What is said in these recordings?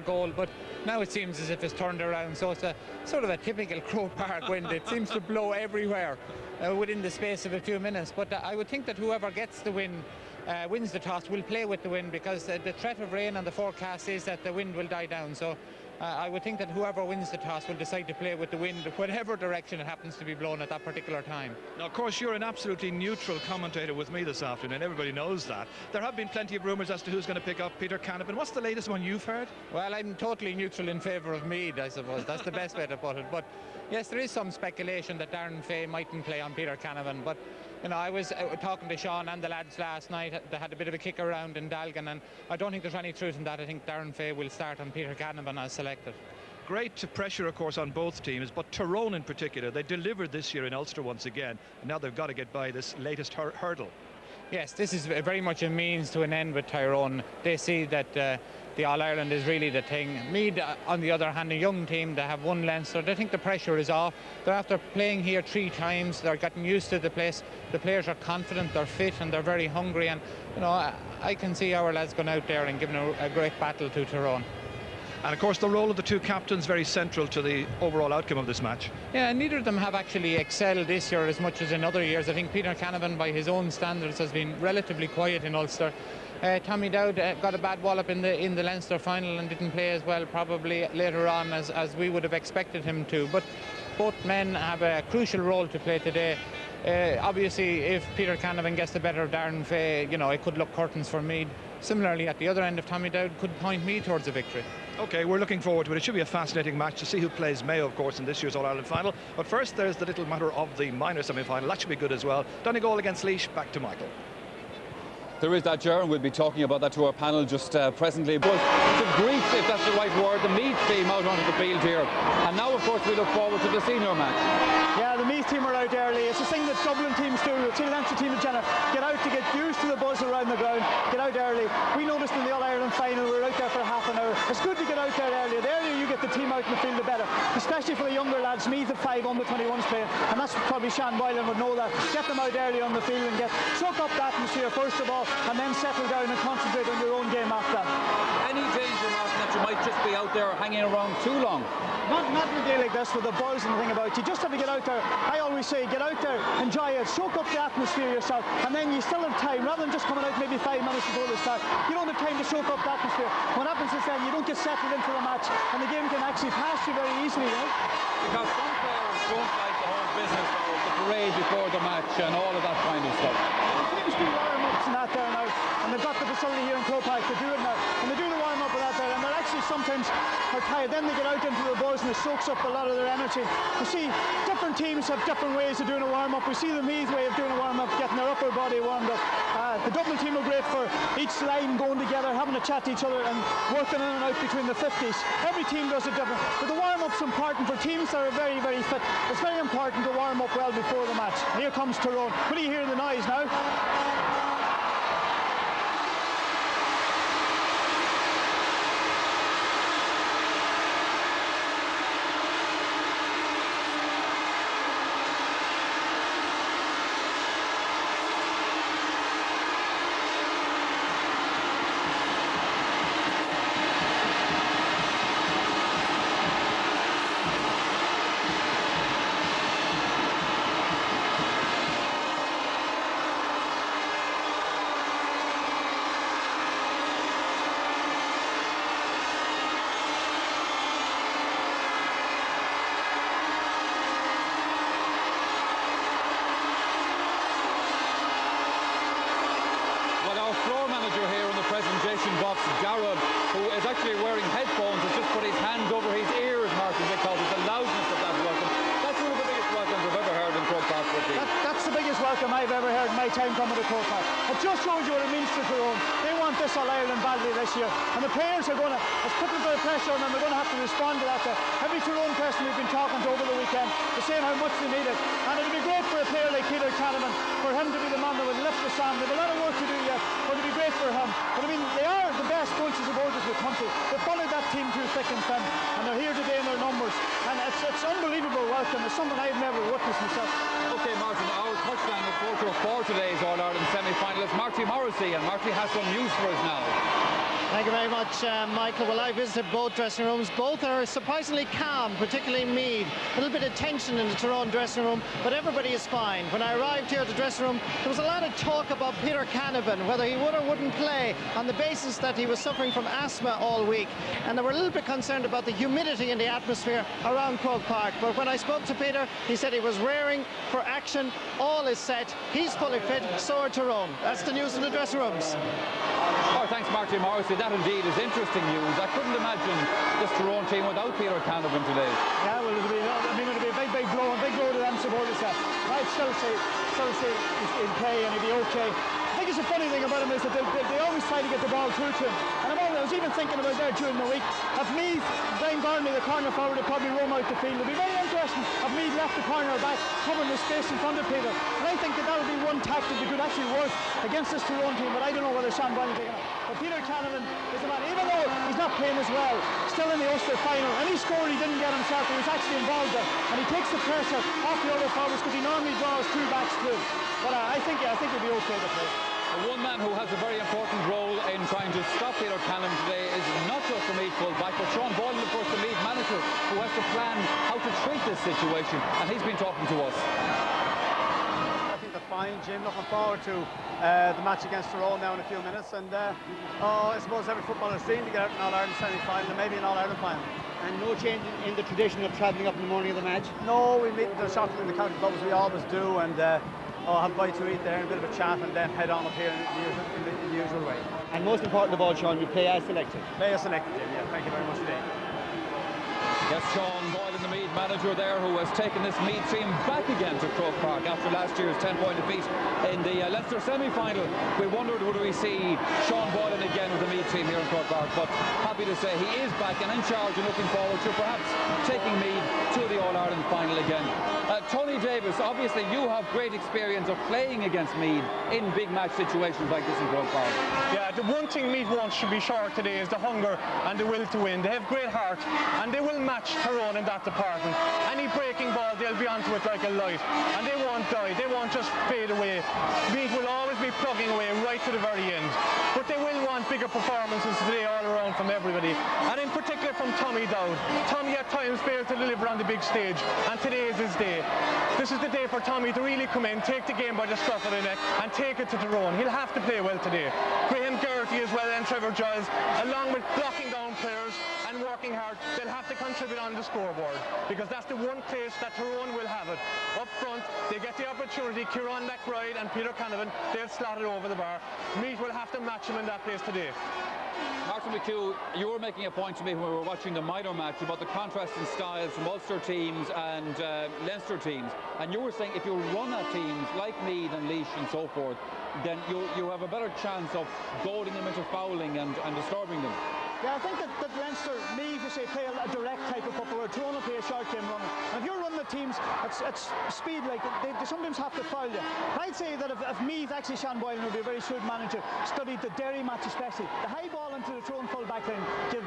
goal, but now it seems as if it's turned around, so it's a sort of a typical Croke Park wind. It seems to blow everywhere within the space of a few minutes, but I would think that whoever gets the win wins the toss will play with the wind, because the threat of rain on the forecast is that the wind will die down. So I would think that whoever wins the toss will decide to play with the wind, whatever direction it happens to be blown at that particular time. Now, of course, you're an absolutely neutral commentator with me this afternoon, everybody knows that. There have been plenty of rumours as to who's going to pick up Peter Canavan. What's the latest one you've heard? Well, I'm totally neutral in favour of Meath, I suppose. That's the best way to put it. But yes, there is some speculation that Darren Fay mightn't play on Peter Canavan, but you know, I was talking to Sean and the lads last night. They had a bit of a kick around in Dalgan, and I don't think there's any truth in that. I think Darren Fay will start on Peter Canavan as selected. Great pressure, of course, on both teams, but Tyrone in particular, they delivered this year in Ulster once again, and now they've got to get by this latest hurdle. Yes, this is very much a means to an end with Tyrone. They see that the All-Ireland is really the thing. Meath, on the other hand, a young team, they have one Leinster. They think the pressure is off. They're after playing here 3 times. They're getting used to the place. The players are confident, they're fit, and they're very hungry. And you know, I can see our lads going out there and giving a great battle to Tyrone. And of course the role of the 2 captains very central to the overall outcome of this match. Yeah, and neither of them have actually excelled this year as much as in other years. I think Peter Canavan, by his own standards, has been relatively quiet in Ulster. Tommy Dowd got a bad wallop in the Leinster final and didn't play as well probably later on as we would have expected him to. But both men have a crucial role to play today. Obviously, if Peter Canavan gets the better of Darren Fay, you know, it could look curtains for Meath. Similarly, at the other end of Tommy Dowd could point Meath towards a victory. OK, we're looking forward to it. It should be a fascinating match to see who plays Mayo, of course, in this year's All-Ireland final. But first, there's the little matter of the minor semi-final. That should be good as well. Donegal against Laois. Back to Michael. There is that, Ger, and we'll be talking about that to our panel just presently. But to greet, if that's the right word, the Meath team out onto the field here. And now, of course, we look forward to the senior match. Yeah, the Meath team are out early. It's a thing that Dublin teams do. The Leinster team in general get out to get used to the buzz around the ground, get out early. We noticed in the All-Ireland final we were out there for half an hour. It's good to get out there early. The earlier you get the team out in the field, the better. Especially for the younger lads. Meath at 5 under 21s playing, and that's probably Sean Boylan would know that. Get them out early on the field and soak up the atmosphere first of all, and then settle down and concentrate on your own game after that. Any danger, Martin, that you might just be out there hanging around too long? Not in a day like this with the buzz and the thing about it. You just have to get out there. I always say, get out there, enjoy it, soak up the atmosphere yourself, and then you still have time, rather than just coming out maybe 5 minutes before the start. You don't have time to soak up the atmosphere. What happens is then you don't get settled into the match, and the game can actually pass you very easily, right? Because some players don't like the whole business of the parade before the match and all of that kind of stuff. Teams do warm-ups and that there now, and they've got the facility here in Croke Park to do it now. And they do the warm-up and that there, and they're actually sometimes are tired. Then they get out into the buzz and it soaks up a lot of their energy. You see, different teams have different ways of doing a warm-up. We see the Meath way of doing a warm-up, getting their upper body warmed up. The Dublin team are great for each line going together, having a chat to each other and working in and out between the 50s. Every team does it different. But the warm-up's important for teams that are very, very fit. It's very important to warm up well before the match. And here comes Tyrone. What are you hearing the noise now? Tyrone, who is actually wearing headphones, has just put his hands over his ears, Martin, because of the loudness of that welcome. That's one of the biggest welcomes I've ever heard in Croke Park. That's the biggest welcome I've ever heard in my time coming to Croke Park. It just shows you what it means to Tyrone. They want this All-Ireland badly this year, and the players are going to, it's putting a bit of pressure on them, they're going to have to respond to that. Every Tyrone person we've been talking to over the weekend is saying how much they need it, and it'd be great for a player like Peter Canavan, for him to be the man that would lift the sand. They've a lot of work to do yet, but it'd be great for him. But I mean, they are the best bunches of voters in the country. They followed that team through thick and thin, and they're here today in their numbers, and it's unbelievable welcome. It's something I've never witnessed myself. Okay, Martin, our touchline reporter for today's All-Ireland semi-final is Marty Morrissey, and Marty has some news for us now. Thank you very much, Michael. Well, I visited both dressing rooms. Both are surprisingly calm, particularly Meath. A little bit of tension in the Tyrone dressing room, but everybody is fine. When I arrived here at the dressing room, there was a lot of talk about Peter Canavan, whether he would or wouldn't play, on the basis that he was suffering from asthma all week. And they were a little bit concerned about the humidity in the atmosphere around Croke Park. But when I spoke to Peter, he said he was raring for action. All is set. He's fully fit. So are Tyrone. That's the news from the dressing rooms. Oh, thanks, Martin Morrissey. That indeed is interesting news. I couldn't imagine this Tyrone team without Peter Canavan today. Yeah, well, it'll be a big blow to them supporters. I'd still say he's in play and he'll be okay. I think it's a funny thing about him is that they always try to get the ball through to him. And I was even thinking about there during the week, if Meath, Brian Gurney, the corner forward, would probably roam out the field. It'll be very interesting if Meath left the corner back, covering the space in front of Peter. And I think that would be one tactic that could actually work against this Tyrone team, but I don't know whether Sean Boyle will take it up. But Peter Canavan is the man, even though he's not playing as well, still in the Ulster final. Any score he didn't get himself, he was actually involved there. And he takes the pressure off the other forwards because he normally draws two backs through. But I think he'll be okay to play. One man who has a very important role in trying to stop Peter Canavan today is not just the Meath full-back, but Sean Boyle, of course, the Meath manager, who has to plan how to treat this situation, and he's been talking to us. I think they're fine, Jim. Looking forward to the match against Tyrone now in a few minutes, and I suppose every footballer's dream to get out in All-Ireland semi-final and maybe an All-Ireland final. And no change in the tradition of travelling up in the morning of the match? No, we meet the shop in the county club as we always do, and have a bite to eat there and a bit of a chat, and then head on up here in the usual way. And most important of all, Sean, you play as selected. Play as selected, Jim. Yeah, thank you very much today. Yes, Sean Boyle, the Meath manager there, who has taken this Meath team back again to Croke Park after last year's 10-point defeat in the Leinster semi-final. We wondered, would we see Sean Boyle again with the Meath team here in Croke Park, but happy to say he is back and in charge and looking forward to perhaps taking Meath to the All-Ireland final again. Tony Davis, obviously you have great experience of playing against Meath in big match situations like this in Croke Park. Yeah, the one thing Meath wants should be sure today is the hunger and the will to win. They have great heart and they will match Tyrone in that department. Any breaking ball, they'll be onto it like a light, and they won't die, they won't just fade away. Meath will always be plugging away right to the very end, but they will want bigger performances today all around from everybody, and in particular from Tommy Dowd. Tommy at times failed to deliver on the big stage, and today is his day. This is the day for Tommy to really come in, take the game by the scruff of the neck and take it to Tyrone. He'll have to play well today. Graham Geraghty as well and Trevor Giles, along with blocking down players and working hard, they'll have to contribute on the scoreboard, because that's the one place that Tyrone will have it. Up front, they get the opportunity. Kieran McBride and Peter Canavan, they'll slot it over the bar. Meath will have to match him in that place today. Martin McHugh, you were making a point to me when we were watching the minor match about the contrast in styles from Ulster teams and Leinster teams, and you were saying if you run at teams like Meath and Laois and so forth, then you have a better chance of goading them into fouling and disturbing them. Yeah, I think that Leinster, Meath, you say, play a direct type of football, where Tyrone play a short game running. And if you're running the teams at speed, like they sometimes have to foul you. I'd say that if Meath, actually Sean Boylan would be a very shrewd manager, studied the Derry match especially, the high ball into the Tyrone full back line, give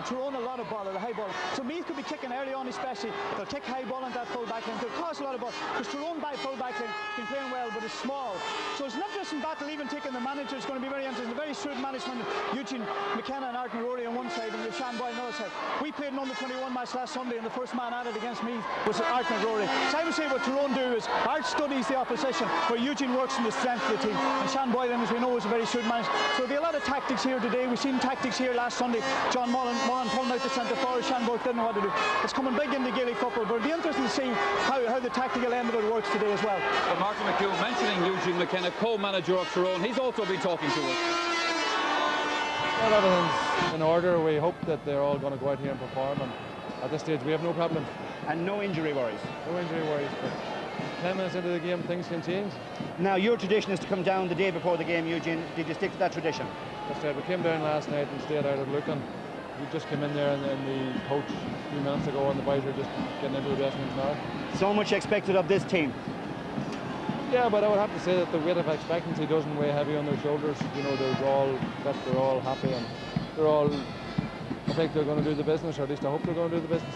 Tyrone a lot of ball, or the high ball. So Meath could be kicking early on especially. They'll kick high ball into that full back line. They'll cause a lot of ball, because Tyrone by full back line has been playing well, but it's small. So it's not just in battle, even taking the manager. It's going to be very interesting. A very shrewd management. Eugene McKenna and Arden Rory on one side and Sean Boyle on the other side. We played an under-21 match last Sunday, and the first man at it against Meath was Arden Rory. So I would say what Tyrone do is Art studies the opposition, where Eugene works on the strength of the team, and Sean Boyle, as we know, is a very shrewd manager. So there'll be a lot of tactics here today. We've seen tactics here last Sunday. John Mullen pulling out the centre forward. Sean Boyle didn't know what to do. It's coming big in the Gaelic football, but it'll be interesting to see how the tactical end of it works today as well. Well, Martin McHugh mentioning Eugene McKenna, co-manager of Tyrone, he's also been talking to us. Well, everything's in order. We hope that they're all going to go out here and perform, and at this stage we have no problem. And no injury worries? No injury worries, but 10 minutes into the game things can change. Now, your tradition is to come down the day before the game, Eugene. Did you stick to that tradition? That's we came down last night and stayed out of Lucan. We just came in there and the coach a few minutes ago, and the boys are just getting into the dressing rooms now. So much expected of this team. Yeah, but I would have to say that the weight of expectancy doesn't weigh heavy on their shoulders. You know, they're all happy, and they're all, I think they're going to do the business, or at least I hope they're going to do the business.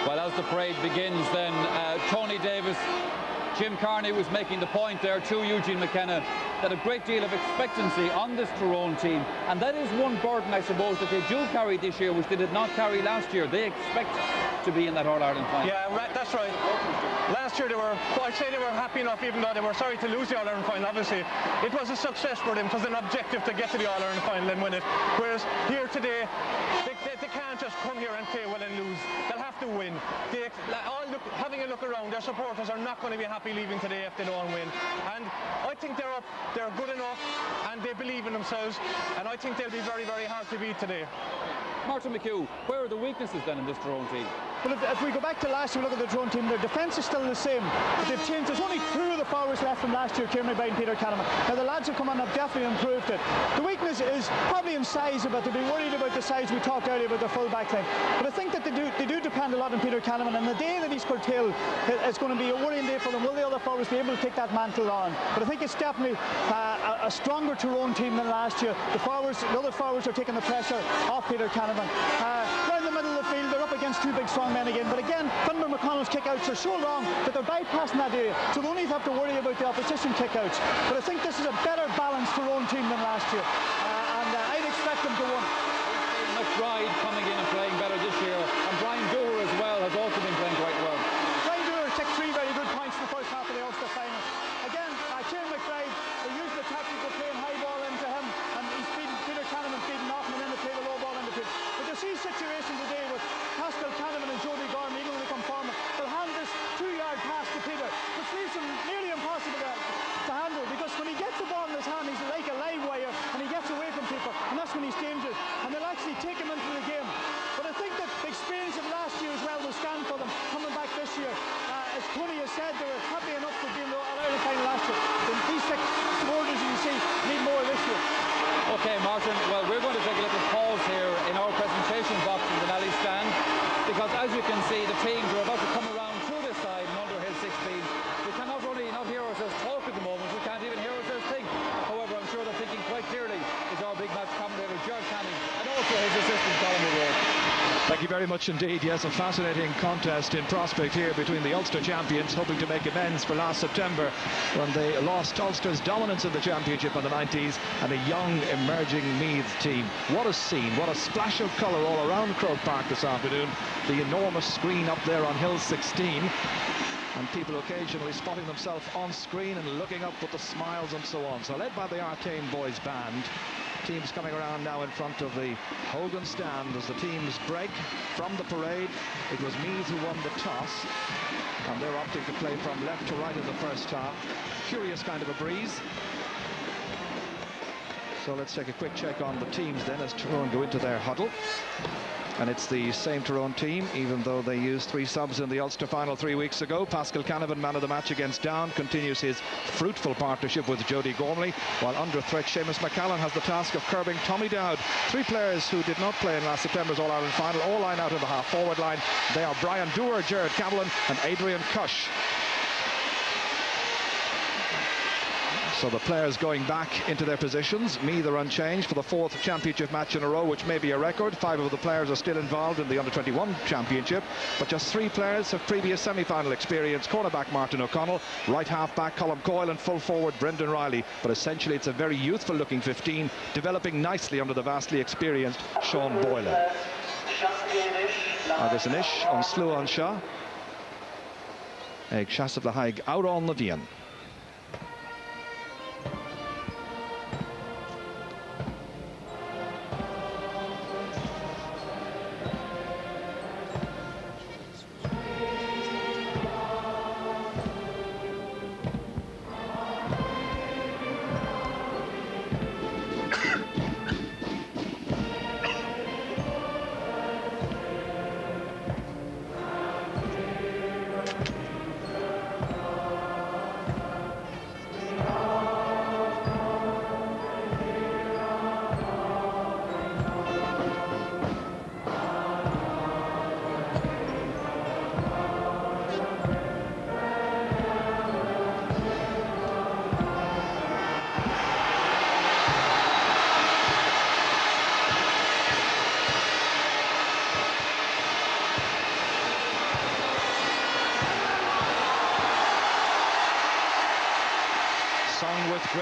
Well, as the parade begins then, Tony Davis, Jim Carney was making the point there to Eugene McKenna that a great deal of expectancy on this Tyrone team, and that is one burden, I suppose, that they do carry this year, which they did not carry last year. They expect to be in that All-Ireland final. Yeah, that's right. Last year I'd say they were happy enough, even though they were sorry to lose the All-Ireland final. Obviously, it was a success for them. It was an objective to get to the All-Ireland final and win it. Whereas here today, they can't just come here and play well and lose. They'll have to win. Having a look around, their supporters are not going to be happy leaving today if they don't win. And I think they're good enough and they believe in themselves, and I think they'll be very, very hard to beat today. Martin McHugh, where are the weaknesses then in this Tyrone team? Well, if we go back to last year, look at the Tyrone team, their defence is still the same, but they've changed. There's only two of the forwards left from last year, Kieran McBride and Peter Canavan. Now, the lads who come on have definitely improved it. The weakness is probably in size, but they'll be worried about the size. We talked earlier about the full back line. But I think that they do depend a lot on Peter Canavan, and the day that he's curtailed, it's going to be a worrying day for them. Will the other forwards be able to take that mantle on? But I think it's definitely a stronger Tyrone team than last year. The other forwards are taking the pressure off Peter Canavan. Down the middle of the field, they're up against two big strong men again. But again, Thunder McConnell's kickouts are so long that they're bypassing that area, so they only have to worry about the opposition kickouts. But I think this is a better balanced Tyrone team than last year, and I'd expect them to win. McBride coming in and playing better this year, and Brian Dooher as well has also been playing quite well. Brian Dooher took 3 very good points in the first half of the Ulster final. Again, Kieran McBride, they used the tactic of playing high ball into him, and he's feeding Peter Canavan feeding off, and then they play the low ball into Peter. But you see a situation today with Pascal Canavan and Jody Gorman, even when they come forward, they'll hand this 2-yard pass to Peter, which leaves him nearly impossible to handle, because when he gets the ball in his hand, he's like a live wire, and he gets away from people, and that's when he's dangerous, and they'll actually take him into the game. But I think that the experience of last year as well will stand for them coming back this year. As Tony has said, they were happy enough to be in the All-Ireland final last year. These 6 supporters, you see, need more this year. Okay, Martin, well, we're going to take a little pause here in our presentation box in the Nally stand, because as you can see, the teams are about to come around to this side in Underhill 16. We can not only not hear ourselves talk at the moment, we can't even hear ourselves think. However, I'm sure they're thinking quite clearly is our big match commentator, Gerard Canning, and also his assistant, Colin O'Rourke. Thank you very much indeed. Yes, a fascinating contest in prospect here between the Ulster champions, hoping to make amends for last September when they lost Ulster's dominance in the championship in the 90s, and a young emerging Meath team. What a scene, what a splash of colour all around Croke Park this afternoon. The enormous screen up there on Hill 16, and people occasionally spotting themselves on screen and looking up with the smiles and so on. So led by the Artane Boys band, teams coming around now in front of the Hogan stand as the teams break from the parade. It was Meath who won the toss, and they're opting to play from left to right in the first half. Curious kind of a breeze. So let's take a quick check on the teams then as Tyrone go into their huddle. And it's the same Tyrone team, even though they used 3 subs in the Ulster final 3 weeks ago. Pascal Canavan, man of the match against Down, continues his fruitful partnership with Jody Gormley, while under threat Seamus McCallan has the task of curbing Tommy Dowd. 3 players who did not play in last September's All-Ireland final all line out in the half-forward line. They are Brian Dooher, Gerard Cameron and Adrian Cush. So the players going back into their positions. Meath are unchanged for the 4th championship match in a row, which may be a record. 5 of the players are still involved in the under-21 championship, but just 3 players have previous semi-final experience. Cornerback Martin O'Connell, right half-back Colm Coyle, and full forward Brendan Riley. But essentially it's a very youthful-looking 15, developing nicely under the vastly experienced Sean Boylan. Agus Anish on Slua on Shah. Ag Shasab Lahaig out on the Vian.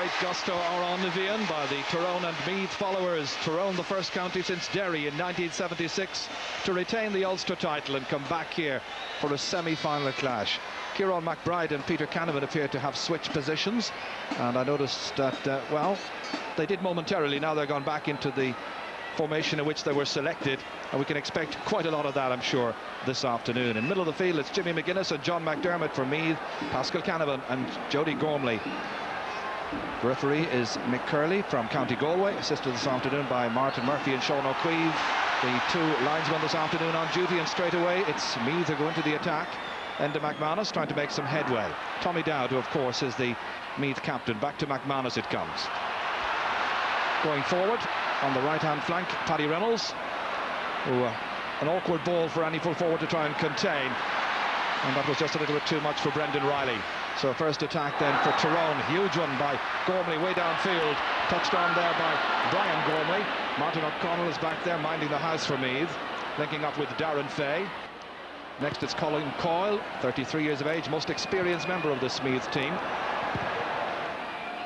great gusto are on Nevian by the Tyrone and Meath followers. Tyrone, the first county since Derry in 1976 to retain the Ulster title and come back here for a semi-final clash. Kieran McBride and Peter Canavan appear to have switched positions, and I noticed that, well, they did momentarily. Now they're gone back into the formation in which they were selected, and we can expect quite a lot of that, I'm sure, this afternoon. In the middle of the field, it's Jimmy McGuinness and John McDermott for Meath, Pascal Canavan and Jody Gormley. The referee is Mick Curley from County Galway, assisted this afternoon by Martin Murphy and Sean O'Queeve, the two linesmen this afternoon on duty, and straight away it's Meath who go into the attack. Enda McManus trying to make some headway. Tommy Dowd, who of course is the Meath captain. Back to McManus it comes. Going forward on the right-hand flank, Paddy Reynolds, who an awkward ball for any full forward to try and contain, and that was just a little bit too much for Brendan Riley. So first attack then for Tyrone, huge one by Gormley way downfield, touched on there by Brian Gormley. Martin O'Connell is back there minding the house for Meath, linking up with Darren Fay. Next it's Colin Coyle, 33 years of age, most experienced member of this Meath team.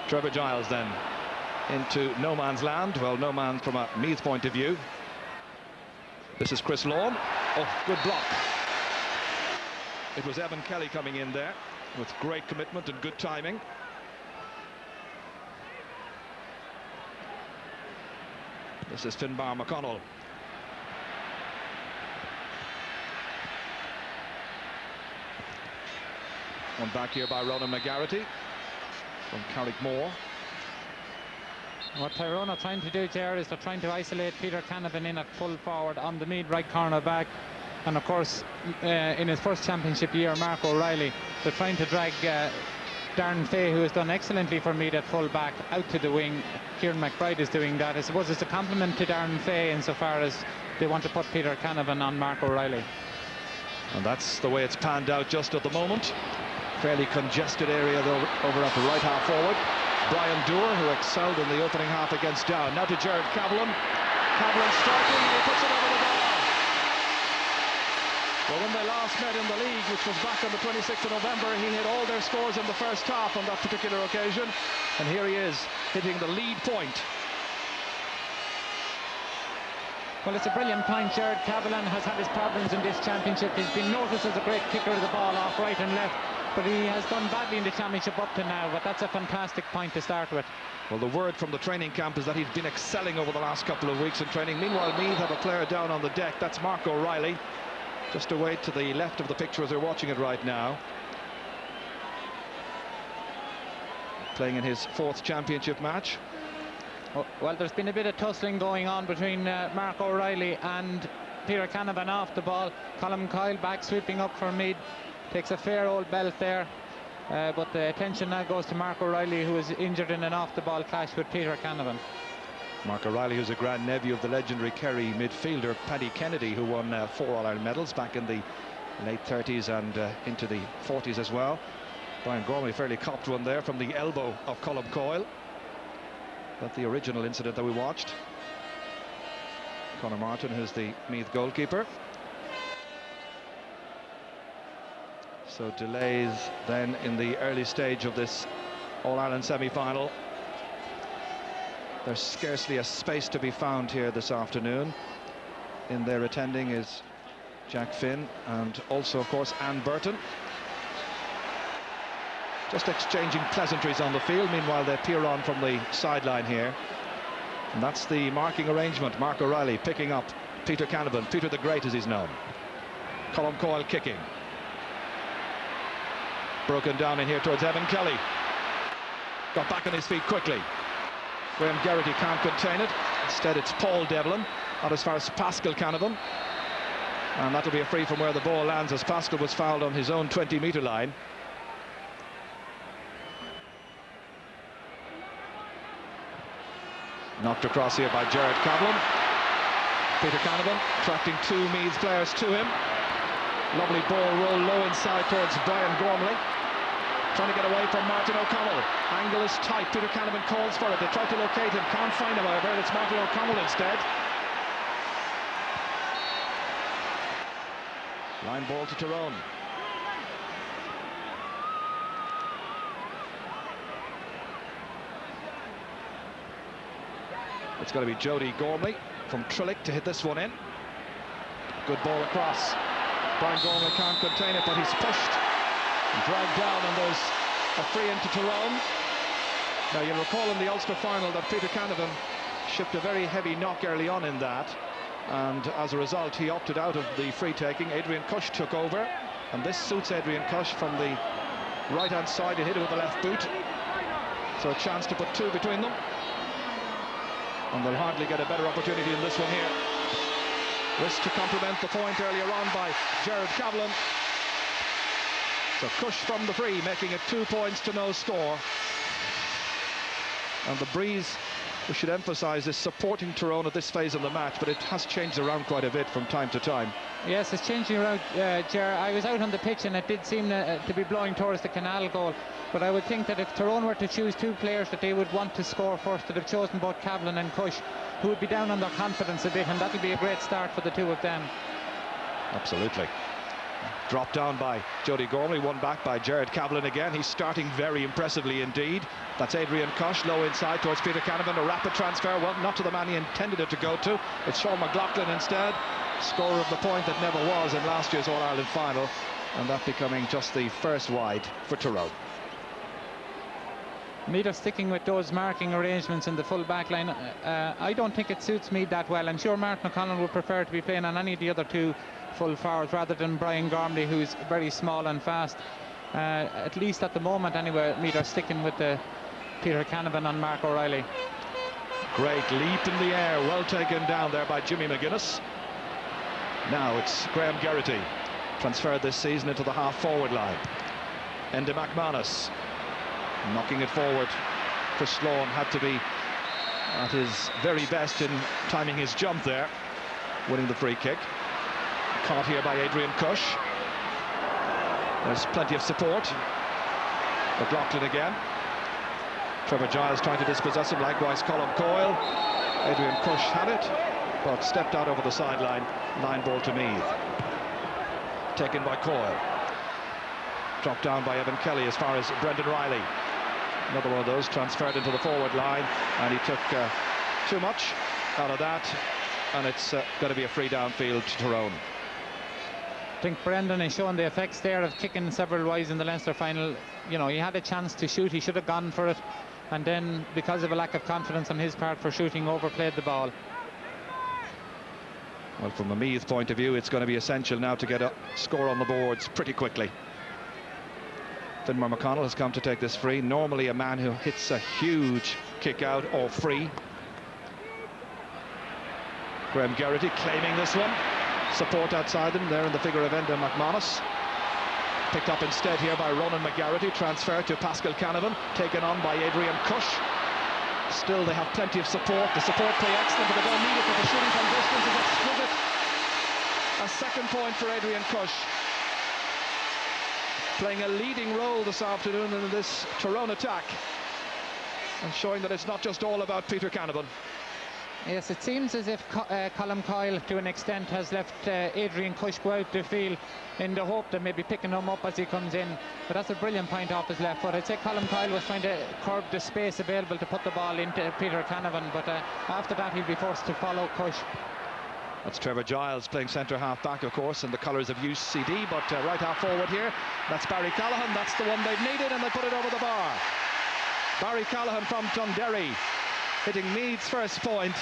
Trevor Giles then into no man's land, well, no man from a Meath point of view. This is Chris Lawn. Oh, good block. It was Evan Kelly coming in there with great commitment and good timing. This is Finbar McConnell. One back here by Ronan McGarity from Carrickmore. What Tyrone are trying to do there is they're trying to isolate Peter Canavan in at full forward on the Meath right corner back, and of course in his first championship year, Mark O'Reilly, they're trying to drag Darren Fay, who has done excellently for Meath at full back, out to the wing. Kieran McBride is doing that. I suppose it's a compliment to Darren Fay insofar as they want to put Peter Canavan on Mark O'Reilly. And that's the way it's panned out just at the moment. Fairly congested area though over at the right half forward. Brian Doer, who excelled in the opening half against Down. Now to Jared Cavallan. Cavallan striking, and he puts it over the bar. Well, when they last met in the league, which was back on the 26th of November, he hit all their scores in the first half on that particular occasion. And here he is, hitting the lead point. Well, it's a brilliant point. Jared Cavallan has had his problems in this championship. He's been noticed as a great kicker of the ball off right and left, but he has done badly in the championship up to now. But that's a fantastic point to start with. Well, the word from the training camp is that he's been excelling over the last couple of weeks in training. Meanwhile, Meath have a player down on the deck. That's Mark O'Reilly, just away to the left of the picture as they're watching it right now. Playing in his 4th championship match. Oh, well, there's been a bit of tussling going on between Mark O'Reilly and Peter Canavan off the ball. Colin Coyle back sweeping up for Meath. Takes a fair old belt there. But the attention now goes to Mark O'Reilly, who is injured in an off-the-ball clash with Peter Canavan. Mark O'Reilly, who's a grandnephew of the legendary Kerry midfielder Paddy Kennedy, who won 4 All-Ireland medals back in the late 30s and into the 40s as well. Brian Gormley fairly copped one there from the elbow of Colm Coyle. That's the original incident that we watched. Conor Martin, who's the Meath goalkeeper. So delays then in the early stage of this All-Ireland semi-final. There's scarcely a space to be found here this afternoon. In there attending is Jack Finn and also, of course, Anne Burton. Just exchanging pleasantries on the field. Meanwhile, they peer on from the sideline here. And that's the marking arrangement. Mark O'Reilly picking up Peter Canavan, Peter the Great as he's known. Colm Coyle kicking. Broken down in here towards Evan Kelly. Got back on his feet quickly. Graham Geraghty can't contain it. Instead, it's Paul Devlin out as far as Pascal Canavan. And that'll be a free from where the ball lands, as Pascal was fouled on his own 20-metre line. Knocked across here by Jared Cavallan. Peter Canavan attracting 2 Meath players to him. Lovely ball roll low inside towards Brian Gormley. Trying to get away from Martin O'Connell. Angle is tight. Peter Canavan calls for it. They try to locate him. Can't find him, however. It's Martin O'Connell instead. Line ball to Tyrone. It's going to be Jody Gormley from Trillick to hit this one in. Good ball across. Brian Gormley can't contain it, but he's pushed and dragged down, and there's a free into Tyrone. Now, you'll recall in the Ulster final that Peter Canavan shipped a very heavy knock early on in that, and as a result he opted out of the free taking. Adrian Cush took over, and this suits Adrian Cush from the right hand side. He hit it with the left boot, so a chance to put two between them, and they'll hardly get a better opportunity in this one here. This to complement the point earlier on by Gerard Cavlin. So Cush from the free, making it 2 points to no score. And the breeze, we should emphasise, is supporting Tyrone at this phase of the match, but it has changed around quite a bit from time to time. Yes, it's changing around, Ger. I was out on the pitch and it did seem to be blowing towards the Canal goal, but I would think that if Tyrone were to choose two players that they would want to score first, they'd have chosen both Cavlin and Cush, who would be down on their confidence a bit, and that'll be a great start for the two of them. Absolutely. Dropped down by Jody Gormley, won back by Gerard Cavlin again. He's starting very impressively indeed. That's Adrian Cush, low inside towards Peter Canavan. A rapid transfer, well, not to the man he intended it to go to. It's Sean McLaughlin instead, scorer of the point that never was in last year's All-Ireland final, and that becoming just the first wide for Tyrone. Meath are sticking with those marking arrangements in the full back line. I don't think it suits Meath that well. I'm sure Martin O'Connell would prefer to be playing on any of the other two full forwards rather than Brian Gormley, who's very small and fast. At least at the moment anyway, Meath are sticking with the Peter Canavan on Mark O'Reilly. Great leap in the air, well taken down there by Jimmy McGuinness. Now it's Graham Geraghty, transferred this season into the half-forward line. Enda McManus knocking it forward. Chris Sloan had to be at his very best in timing his jump there, winning the free kick. Caught here by Adrian Cush. There's plenty of support. McLaughlin again. Trevor Giles trying to dispossess him, likewise Colm Coyle. Adrian Cush had it, but stepped out over the sideline. Line ball to Meath. Taken by Coyle. Dropped down by Evan Kelly as far as Brendan Riley. Another one of those transferred into the forward line, and he took too much out of that, and it's going to be a free downfield to Tyrone. I think Brendan is showing the effects there of kicking several wides in the Leinster final. You know, he had a chance to shoot, he should have gone for it, and then because of a lack of confidence on his part for shooting, overplayed the ball. Well, from a Meath point of view, it's going to be essential now to get a score on the boards pretty quickly. Finmar McConnell has come to take this free. Normally a man who hits a huge kick out or free. Graham Geraghty claiming this one. Support outside them there in the figure of Enda McManus. Picked up instead here by Ronan McGarity. Transfer to Pascal Canavan, taken on by Adrian Cush. Still they have plenty of support. The support play excellent, but they don't need it with the shooting from distance is exquisite. A second point for Adrian Cush, playing a leading role this afternoon in this Tyrone attack, and showing that it's not just all about Peter Canavan. Yes, it seems as if Colm Coyle to an extent has left Adrian Cush go out the field in the hope that maybe picking him up as he comes in, but that's a brilliant point off his left foot. I'd say Colm Coyle was trying to curb the space available to put the ball into Peter Canavan, but after that he'll be forced to follow Cush. That's Trevor Giles playing centre half back, of course, in the colours of UCD, but right half forward here, that's Barry Callahan. That's the one they've needed, and they put it over the bar. Barry Callahan from Dundee, hitting Meath's first point.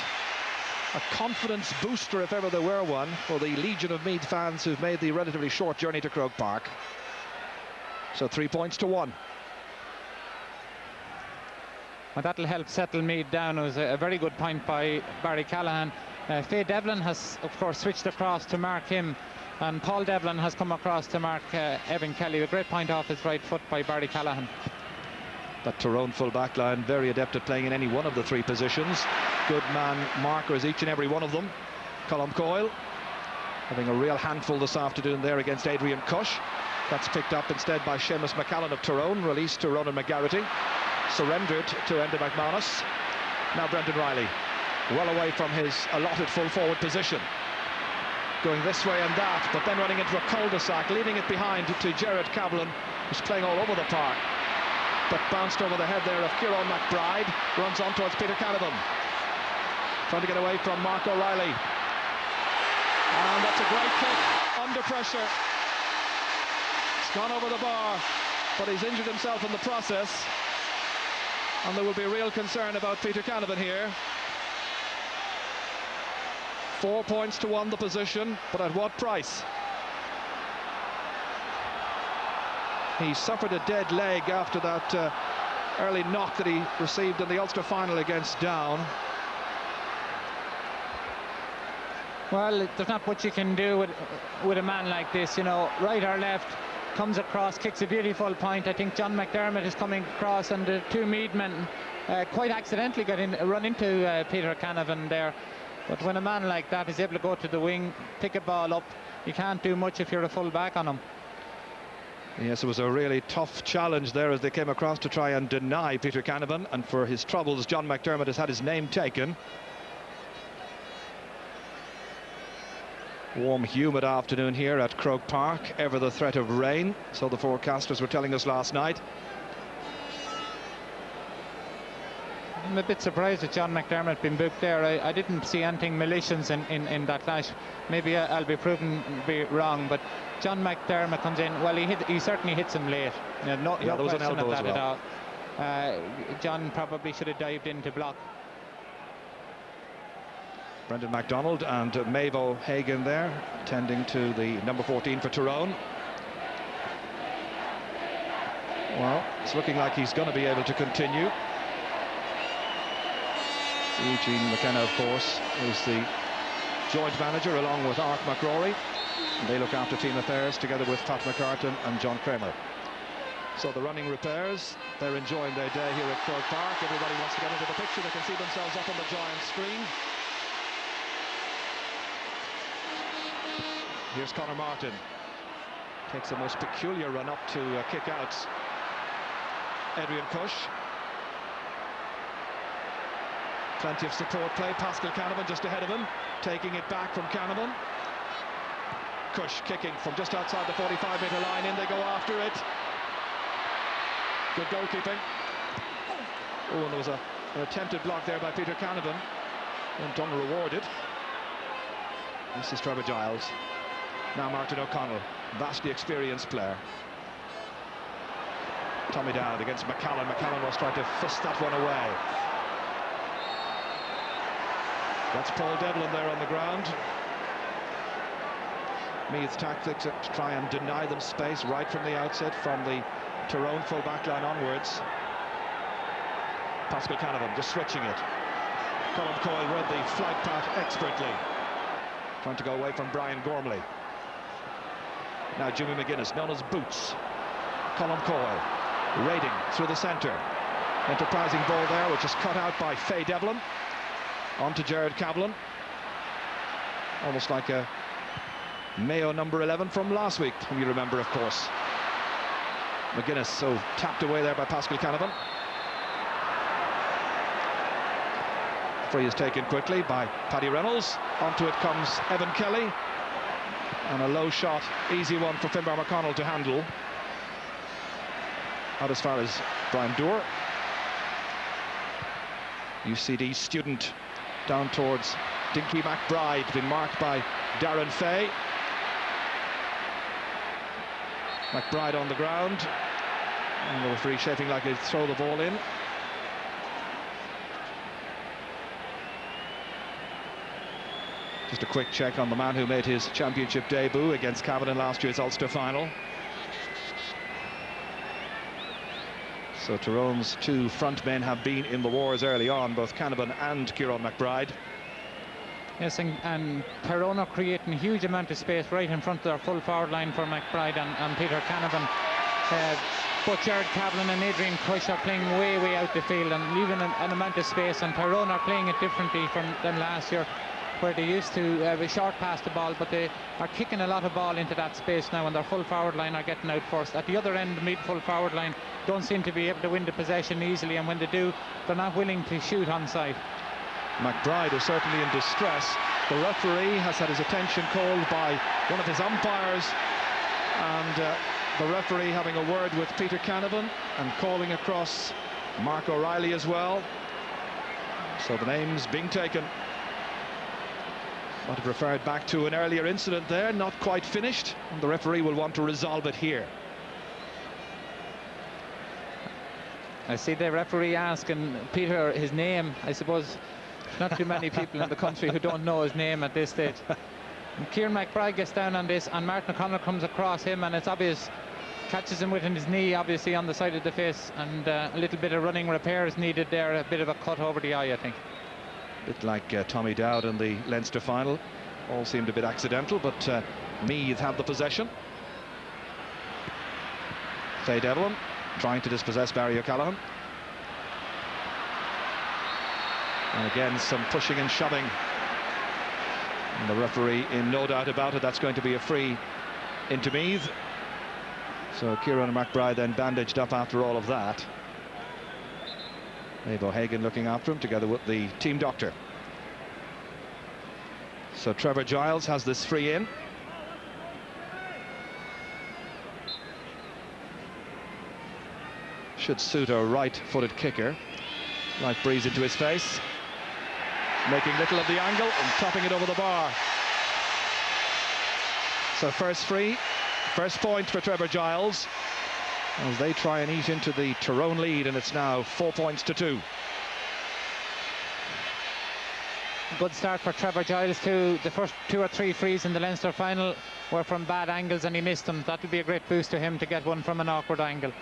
A confidence booster, if ever there were one, for the legion of Meath fans who've made the relatively short journey to Croke Park. So 3 points to 1. Well, that'll help settle Meath down. It was a very good point by Barry Callahan. Faye Devlin has, of course, switched across to mark him, and Paul Devlin has come across to mark Evan Kelly. A great point off his right foot by Barry Callahan. That Tyrone full back line, very adept at playing in any one of the three positions. Good man markers, each and every one of them. Colm Coyle having a real handful this afternoon there against Adrian Cush. That's picked up instead by Seamus McCallan of Tyrone, released to Ronan McGarity, surrendered to Enda McManus. Now Brendan Riley, well away from his allotted full forward position, going this way and that, but then running into a cul-de-sac, leaving it behind to Gerard Cavlin, who's playing all over the park, but bounced over the head there of Kieran McBride. Runs on towards Peter Canavan. trying to get away from Mark O'Reilly. And that's a great kick, under pressure. It's gone over the bar, but he's injured himself in the process. And there will be real concern about Peter Canavan here. 4 points to 1 the position, but at what price? He suffered a dead leg after that early knock that he received in the Ulster final against Down. Well, there's not much you can do with a man like this, you know, right or left, comes across, kicks a beautiful point. I think John McDermott is coming across, and the two Meath men quite accidentally run into Peter Canavan there. But when a man like that is able to go to the wing, pick a ball up, you can't do much if you're a full back on him. Yes, it was a really tough challenge there as they came across to try and deny Peter Canavan, and for his troubles John McDermott has had his name taken. Warm, humid afternoon here at Croke Park, ever the threat of rain, so the forecasters were telling us last night. I'm a bit surprised that John McDermott been booked there. I didn't see anything malicious in that clash. Maybe I'll be proven to be wrong, but John McDermott comes in. Well, he certainly hits him late. No there was question an elbow of that as well. at all. John probably should have dived in to block. Brendan MacDonald and Maeve O'Hagan there, tending to the number 14 for Tyrone. Well, it's looking like he's going to be able to continue. Eugene McKenna, of course, is the joint manager along with Art McRory. They look after team affairs together with Pat McCartan and John Kramer. So the running repairs, they're enjoying their day here at Croke Park. Everybody wants to get into the picture. They can see themselves up on the giant screen. Here's Conor Martin. Takes a most peculiar run up to kick out Adrian Cush. Plenty of support play. Pascal Canavan just ahead of him, taking it back from Canavan. Cush kicking from just outside the 45-metre line. In they go after it. Good goalkeeping. Oh, and there was an attempted block there by Peter Canavan. And unrewarded. This is Trevor Giles. Now Martin O'Connell, vastly experienced player. Tommy Dowd against McCallum. McCallum was trying to fist that one away. That's Paul Devlin there on the ground. Meath's tactics to try and deny them space right from the outset, from the Tyrone full back line onwards. Pascal Canavan just switching it. Colin Coyle read the flight path expertly, trying to go away from Brian Gormley. Now Jimmy McGuinness, known as Boots. Colin Coyle raiding through the centre. Enterprising ball there, which is cut out by Faye Devlin. On to Jared Cavlin. Almost like a Mayo number 11 from last week, whom you remember, of course. McGuinness so tapped away there by Pascal Canavan. Free is taken quickly by Paddy Reynolds. Onto it comes Evan Kelly. And a low shot, easy one for Finbar McConnell to handle. Out as far as Brian Doer. UCD student down towards Dinky McBride, been marked by Darren Fay. McBride on the ground, and the referee shaping like he'd throw the ball in. Just a quick check on the man who made his championship debut against Cavan in last year's Ulster final. So Tyrone's two front men have been in the wars early on, both Canavan and Kieran McBride. Yes, and Tyrone are creating a huge amount of space right in front of their full forward line for McBride and Peter Canavan. Both Jared Cavlin and Adrian Cush are playing way out the field and leaving an amount of space, and Tyrone are playing it differently than last year, where they used to have a short pass the ball, but they are kicking a lot of ball into that space now, and their full forward line are getting out first. At the other end, the mid-full forward line don't seem to be able to win the possession easily, and when they do, they're not willing to shoot on side. McBride is certainly in distress. The referee has had his attention called by one of his umpires, and the referee having a word with Peter Canavan and calling across Mark O'Reilly as well. So the names being taken Might have referred back to an earlier incident there, not quite finished, and the referee will want to resolve it here. I see the referee asking Peter his name. I suppose not too many people in the country who don't know his name at this stage. And Kieran McBride gets down on this, and Martin O'Connor comes across him, and it's obvious, catches him within his knee, obviously on the side of the face, and a little bit of running repairs needed there, a bit of a cut over the eye, I think. A bit like Tommy Dowd in the Leinster final. All seemed a bit accidental, but Meath have the possession. Faye Devlin trying to dispossess Barry O'Callaghan. And again, some pushing and shoving. And the referee in no doubt about it, that's going to be a free into Meath. So Kieran McBride then bandaged up after all of that. Dave O'Hagan looking after him together with the team doctor. So Trevor Giles has this free in. Should suit a right-footed kicker. Light breeze into his face. Making little of the angle and topping it over the bar. So first free, first point for Trevor Giles as they try and eat into the Tyrone lead, and it's now 4 points to 2. Good start for Trevor Giles too. The first 2 or 3 frees in the Leinster final were from bad angles and he missed them. That would be a great boost to him to get one from an awkward angle.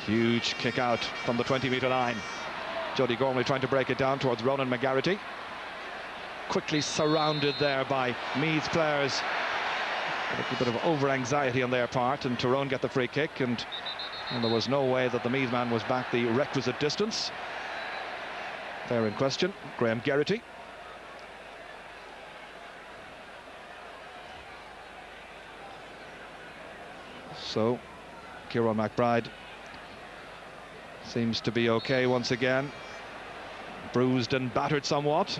Huge kick out from the 20-metre line. Jody Gormley trying to break it down towards Ronan McGarity. Quickly surrounded there by Meath's players. A little bit of over-anxiety on their part, and Tyrone get the free kick, and there was no way that the Meath man was back the requisite distance. There in question, Graham Geraghty. So, Kieran McBride seems to be okay once again. Bruised and battered somewhat.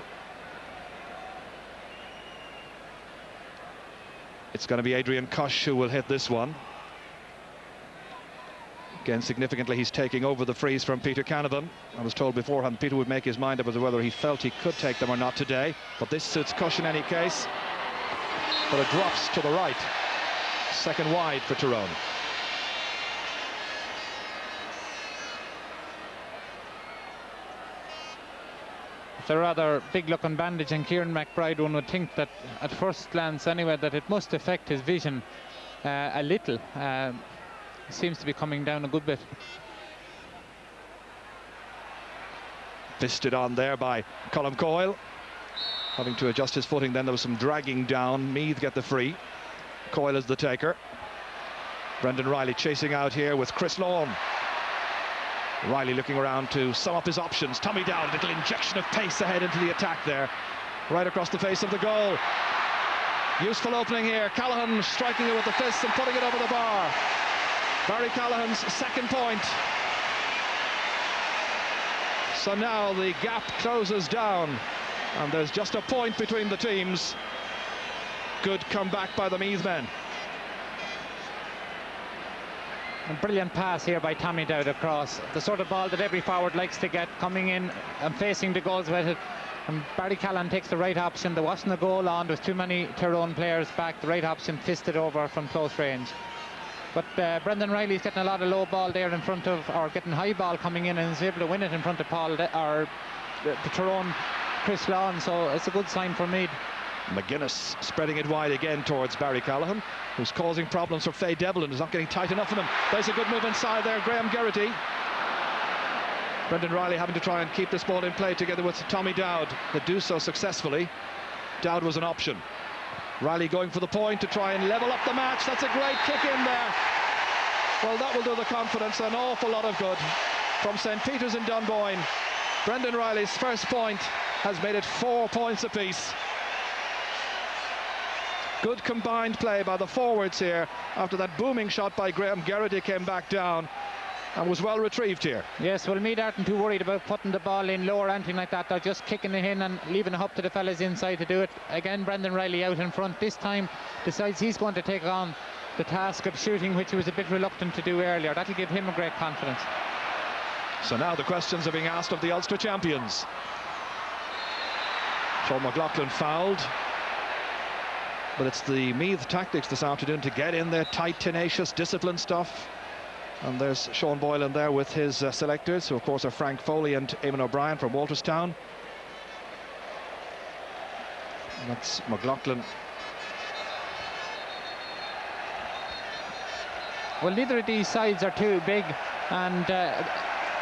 It's going to be Adrian Cush who will hit this one. Again, significantly, he's taking over the frees from Peter Canavan. I was told beforehand Peter would make his mind up as to whether he felt he could take them or not today. But this suits Cush in any case. But it drops to the right. Second wide for Tyrone. It's a rather big-looking bandage, and Kieran McBride, one would think that at first glance anyway that it must affect his vision a little. Seems to be coming down a good bit. Fisted on there by Colm Coyle, having to adjust his footing. Then there was some dragging down. Meath get the free. Coyle is the taker. Brendan Riley chasing out here with Chris Lawn. Riley looking around to sum up his options. Tommy Dowd, a little injection of pace ahead into the attack there, right across the face of the goal. Useful opening here. Callaghan striking it with the fists and putting it over the bar. Barry Callaghan's second point. So now the gap closes down, and there's just a point between the teams. Good comeback by the Meath men. A brilliant pass here by Tommy Dowd across. The sort of ball that every forward likes to get, coming in and facing the goals with it. And Barry Callaghan takes the right option. There wasn't a goal on. There was too many Tyrone players back. The right option fisted over from close range. But Brendan Riley's getting a lot of low ball there in front of, or getting high ball coming in, and is able to win it in front of the Tyrone Chris Lawn. So it's a good sign for Meath. McGuinness spreading it wide again towards Barry Callaghan, who's causing problems for Faye Devlin, who's not getting tight enough on him. There's a good move inside there, Graham Geraghty. Brendan Riley having to try and keep this ball in play together with Tommy Dowd. They do so successfully. Dowd was an option. Riley going for the point to try and level up the match. That's a great kick in there. Well, that will do the confidence an awful lot of good. From St. Peter's in Dunboyne, Brendan Riley's first point has made it 4 points apiece. Good combined play by the forwards here after that booming shot by Graham Geraghty came back down and was well retrieved here. Yes, well, Meath aren't too worried about putting the ball in low or anything like that. They're just kicking it in and leaving it up to the fellas inside to do it. Again, Brendan Riley out in front. This time decides he's going to take on the task of shooting, which he was a bit reluctant to do earlier. That'll give him a great confidence. So now the questions are being asked of the Ulster champions. Sean McLaughlin fouled, but it's the Meath tactics this afternoon to get in there, tight, tenacious, disciplined stuff. And there's Sean Boylan there with his selectors, who of course are Frank Foley and Eamon O'Brien from Walterstown. And that's McLaughlin. Well, neither of these sides are too big, and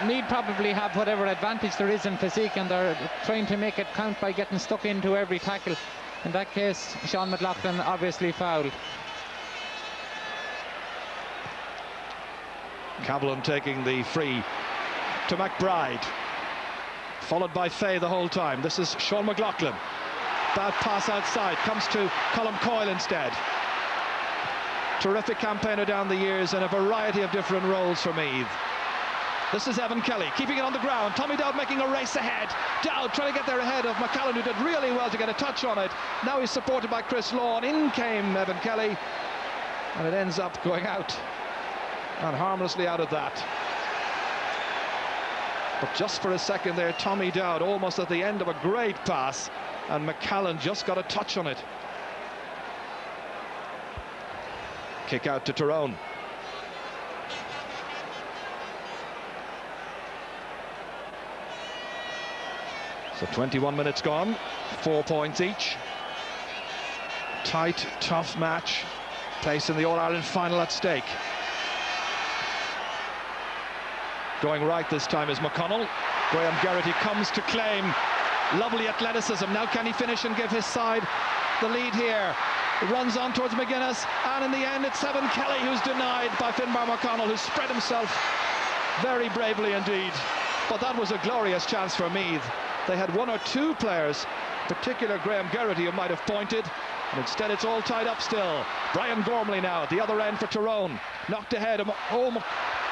Meath probably have whatever advantage there is in physique, and they're trying to make it count by getting stuck into every tackle. In that case, Sean McLaughlin obviously fouled. Cabellon taking the free to McBride, followed by Fay the whole time. This is Sean McLaughlin. Bad pass outside, comes to Colm Coyle instead. Terrific campaigner down the years in a variety of different roles for Meath. This is Evan Kelly keeping it on the ground. Tommy Dowd making a race ahead. Dowd trying to get there ahead of McCallum, who did really well to get a touch on it. Now he's supported by Chris Lawn. In came Evan Kelly, and it ends up going out, and harmlessly out of that. But just for a second there, Tommy Dowd almost at the end of a great pass, and McCallum just got a touch on it. Kick out to Tyrone. So 21 minutes gone, 4 points each. Tight, tough match. Place in the All-Ireland final at stake. Going right this time is McConnell. Graham Geraghty comes to claim. Lovely athleticism. Now can he finish and give his side the lead here? It runs on towards McGuinness, and in the end it's Evan Kelly who's denied by Finbar McConnell, who spread himself very bravely indeed. But that was a glorious chance for Meath. They had one or two players, particular Graham Geraghty, who might have pointed, and instead it's all tied up still. Brian Gormley now at the other end for Tyrone, knocked ahead.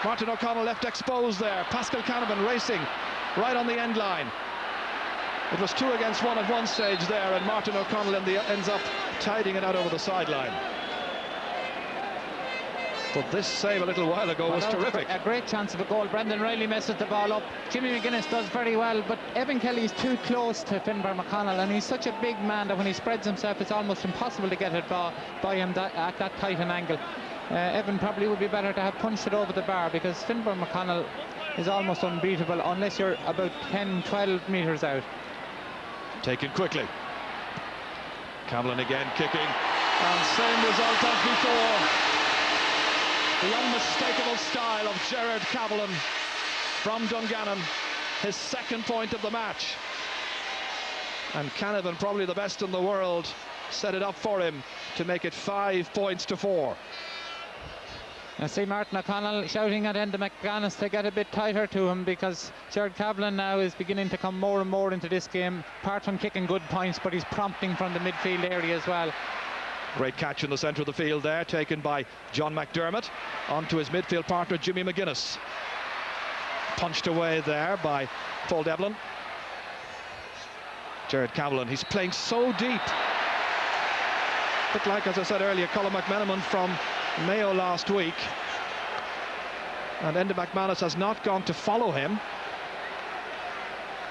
Martin O'Connell left exposed there. Pascal Canavan racing right on the end line. It was 2 against 1 at one stage there, and Martin O'Connell ends up tidying it out over the sideline. But this save a little while ago was terrific. A great chance of a goal. Brendan Riley messes the ball up. Jimmy McGuinness does very well, but Evan Kelly's too close to Finbar McConnell, and he's such a big man that when he spreads himself, it's almost impossible to get it by him at that tight an angle. Evan probably would be better to have punched it over the bar, because Finbar McConnell is almost unbeatable unless you're about 10-12 metres out. Taken quickly. Cabellon again kicking, and same result as before. The unmistakable style of Gerard Cabellon from Dungannon, his second point of the match. And Canavan, probably the best in the world, set it up for him to make it 5 points to 4. I see Martin O'Connell shouting at Enda McGuinness to get a bit tighter to him, because Gerard Cabellon now is beginning to come more and more into this game, apart from kicking good points, but he's prompting from the midfield area as well. Great catch in the centre of the field there, taken by John McDermott onto his midfield partner Jimmy McGuinness. Punched away there by Paul Devlin. Gerard Cabellon, he's playing so deep. A bit like, as I said earlier, Colin McMenamin from Mayo last week. And Enda McManus has not gone to follow him.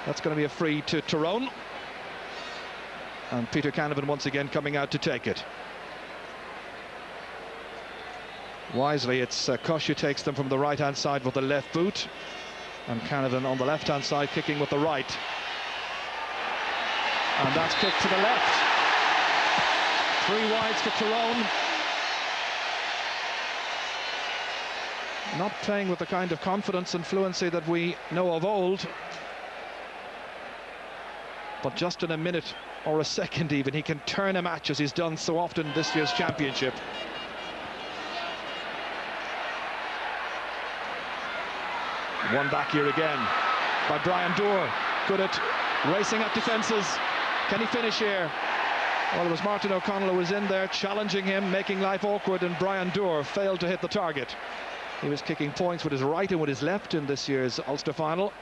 That's going to be a free to Tyrone. And Peter Canavan once again coming out to take it. Wisely, it's Cush who takes them from the right-hand side with the left boot, and Canavan on the left-hand side kicking with the right. And that's kicked to the left. 3 wides for Tyrone. Not playing with the kind of confidence and fluency that we know of old. But just in a minute or a second even, he can turn a match, as he's done so often this year's championship. One back here again by Brian Doore. Good at racing up defences. Can he finish here? Well, it was Martin O'Connell who was in there challenging him, making life awkward, and Brian Doore failed to hit the target. He was kicking points with his right and with his left in this year's Ulster final.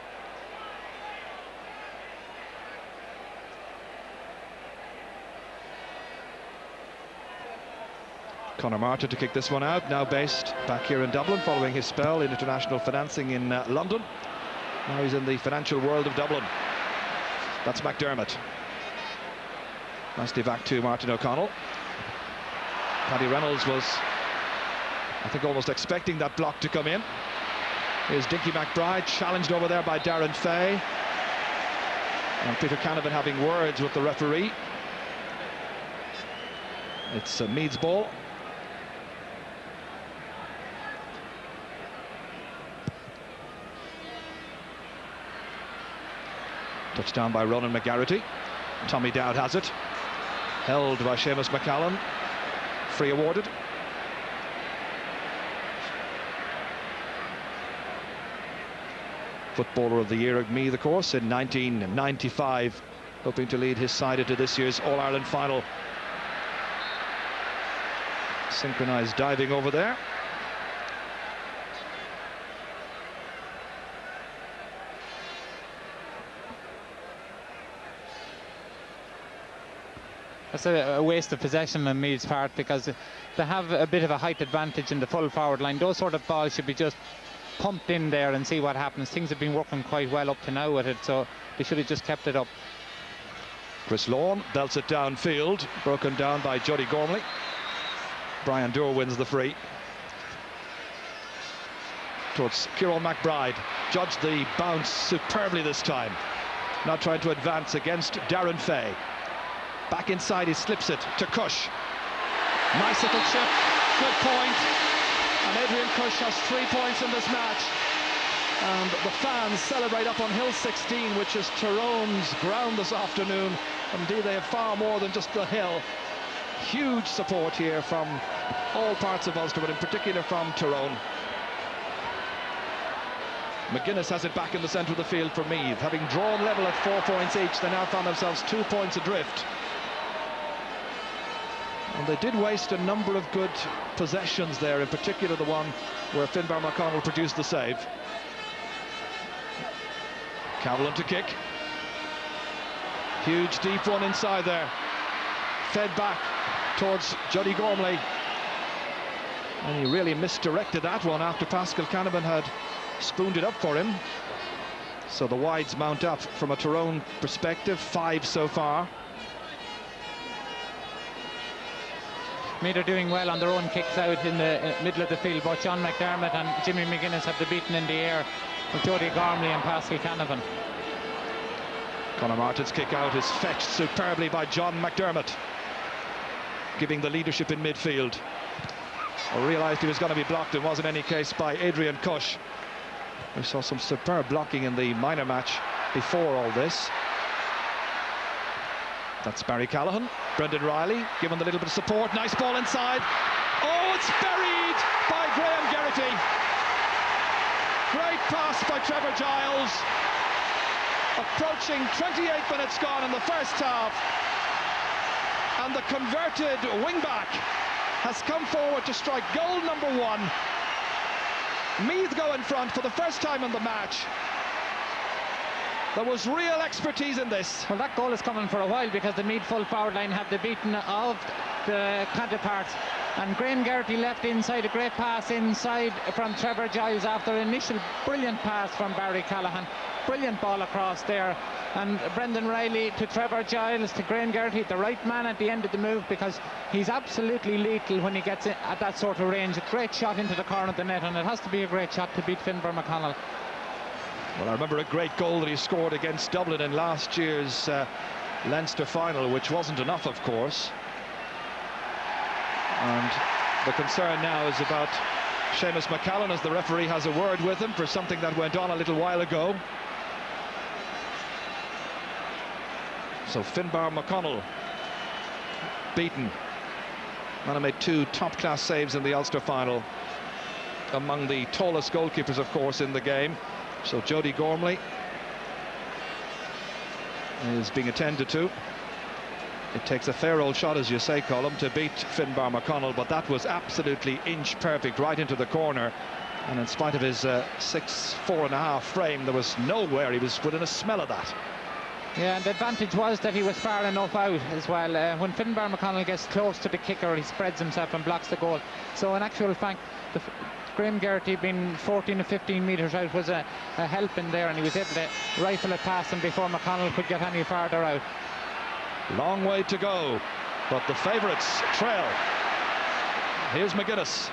Conor Martin to kick this one out, now based back here in Dublin following his spell in international financing in London. Now he's in the financial world of Dublin. That's McDermott. Nicely back to Martin O'Connell. Paddy Reynolds was, I think, almost expecting that block to come in. Here's Dinky McBride, challenged over there by Darren Fay. And Peter Canavan having words with the referee. It's Meath's ball. Touchdown by Ronan McGarity. Tommy Dowd has it. Held by Seamus McCallum. Free awarded. Footballer of the Year at Meath, of course, in 1995, hoping to lead his side into this year's All-Ireland final. Synchronised diving over there. That's a waste of possession on Meath's part, because they have a bit of a height advantage in the full forward line. Those sort of balls should be just pumped in there and see what happens. Things have been working quite well up to now with it, so they should have just kept it up. Chris Lawn belts it downfield, broken down by Jody Gormley. Brian Doer wins the free. Towards Kieran McBride. Judged the bounce superbly this time. Not trying to advance against Darren Fay. Back inside, he slips it to Cush. Nice little chip, good point. And Adrian Cush has 3 points in this match. And the fans celebrate up on Hill 16, which is Tyrone's ground this afternoon. Indeed, they have far more than just the hill. Huge support here from all parts of Ulster, but in particular from Tyrone. McGuinness has it back in the centre of the field for Meath. Having drawn level at 4 points each, they now found themselves 2 points adrift. And they did waste a number of good possessions there, in particular the one where Finbar McConnell produced the save. Cavillon to kick. Huge deep one inside there. Fed back towards Jody Gormley. And he really misdirected that one after Pascal Canavan had spooned it up for him. So the wides mount up from a Tyrone perspective, 5 so far. Meath are doing well on their own kicks out in the middle of the field. Both John McDermott and Jimmy McGuinness have the beaten in the air with Jody Gormley and Pascal Canavan. Conor Martin's kick out is fetched superbly by John McDermott, giving the leadership in midfield. I realised he was going to be blocked. It was in any case by Adrian Cush. We saw some superb blocking in the minor match before all this. That's Barry Callahan. Brendan Riley given the little bit of support. Nice ball inside. Oh, it's buried by Graham Geraghty. Great pass by Trevor Giles. Approaching 28 minutes gone in the first half. And the converted wing-back has come forward to strike goal number 1. Meath go in front for the first time in the match. There was real expertise in this. Well, that goal is coming for a while, because the Meath full forward line have the beaten of the counterparts. And Graham Geraghty left inside, a great pass inside from Trevor Giles after initial brilliant pass from Barry Callahan. Brilliant ball across there. And Brendan Riley to Trevor Giles to Graham Geraghty, the right man at the end of the move, because he's absolutely lethal when he gets at that sort of range. A great shot into the corner of the net, and it has to be a great shot to beat Finbar McConnell. Well, I remember a great goal that he scored against Dublin in last year's Leinster final, which wasn't enough, of course. And the concern now is about Seamus McCallum, as the referee has a word with him for something that went on a little while ago. So Finbar McConnell beaten. And made 2 top-class saves in the Ulster final. Among the tallest goalkeepers, of course, in the game. So Jody Gormley is being attended to. It takes a fair old shot, as you say, Colm, to beat Finbar McConnell, but that was absolutely inch perfect right into the corner. And in spite of his 6'4.5" frame, there was nowhere he was within a smell of that. Yeah, and the advantage was that he was far enough out as well. When Finbar McConnell gets close to the kicker, he spreads himself and blocks the goal. So in actual fact, Graham Geraghty being 14 or 15 metres out was a help in there, and he was able to rifle it past him before McConnell could get any farther out. Long way to go, but the favourites trail. Here's McGuinness.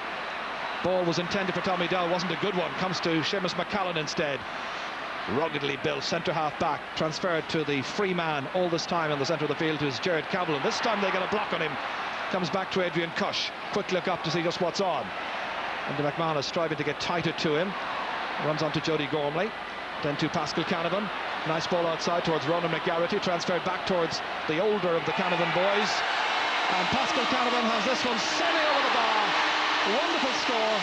Ball was intended for Tommy Dow, wasn't a good one. Comes to Seamus McCallum instead. Ruggedly built centre half back, transferred to the free man all this time in the centre of the field, who's Jared Cavill. This time they get a block on him. Comes back to Adrian Cush. Quick look up to see just what's on. And McManus striving to get tighter to him. Runs on to Jody Gormley. Then to Pascal Canavan. Nice ball outside towards Ronan McGarity. Transferred back towards the older of the Canavan boys. And Pascal Canavan has this one sailing over the bar. Wonderful score.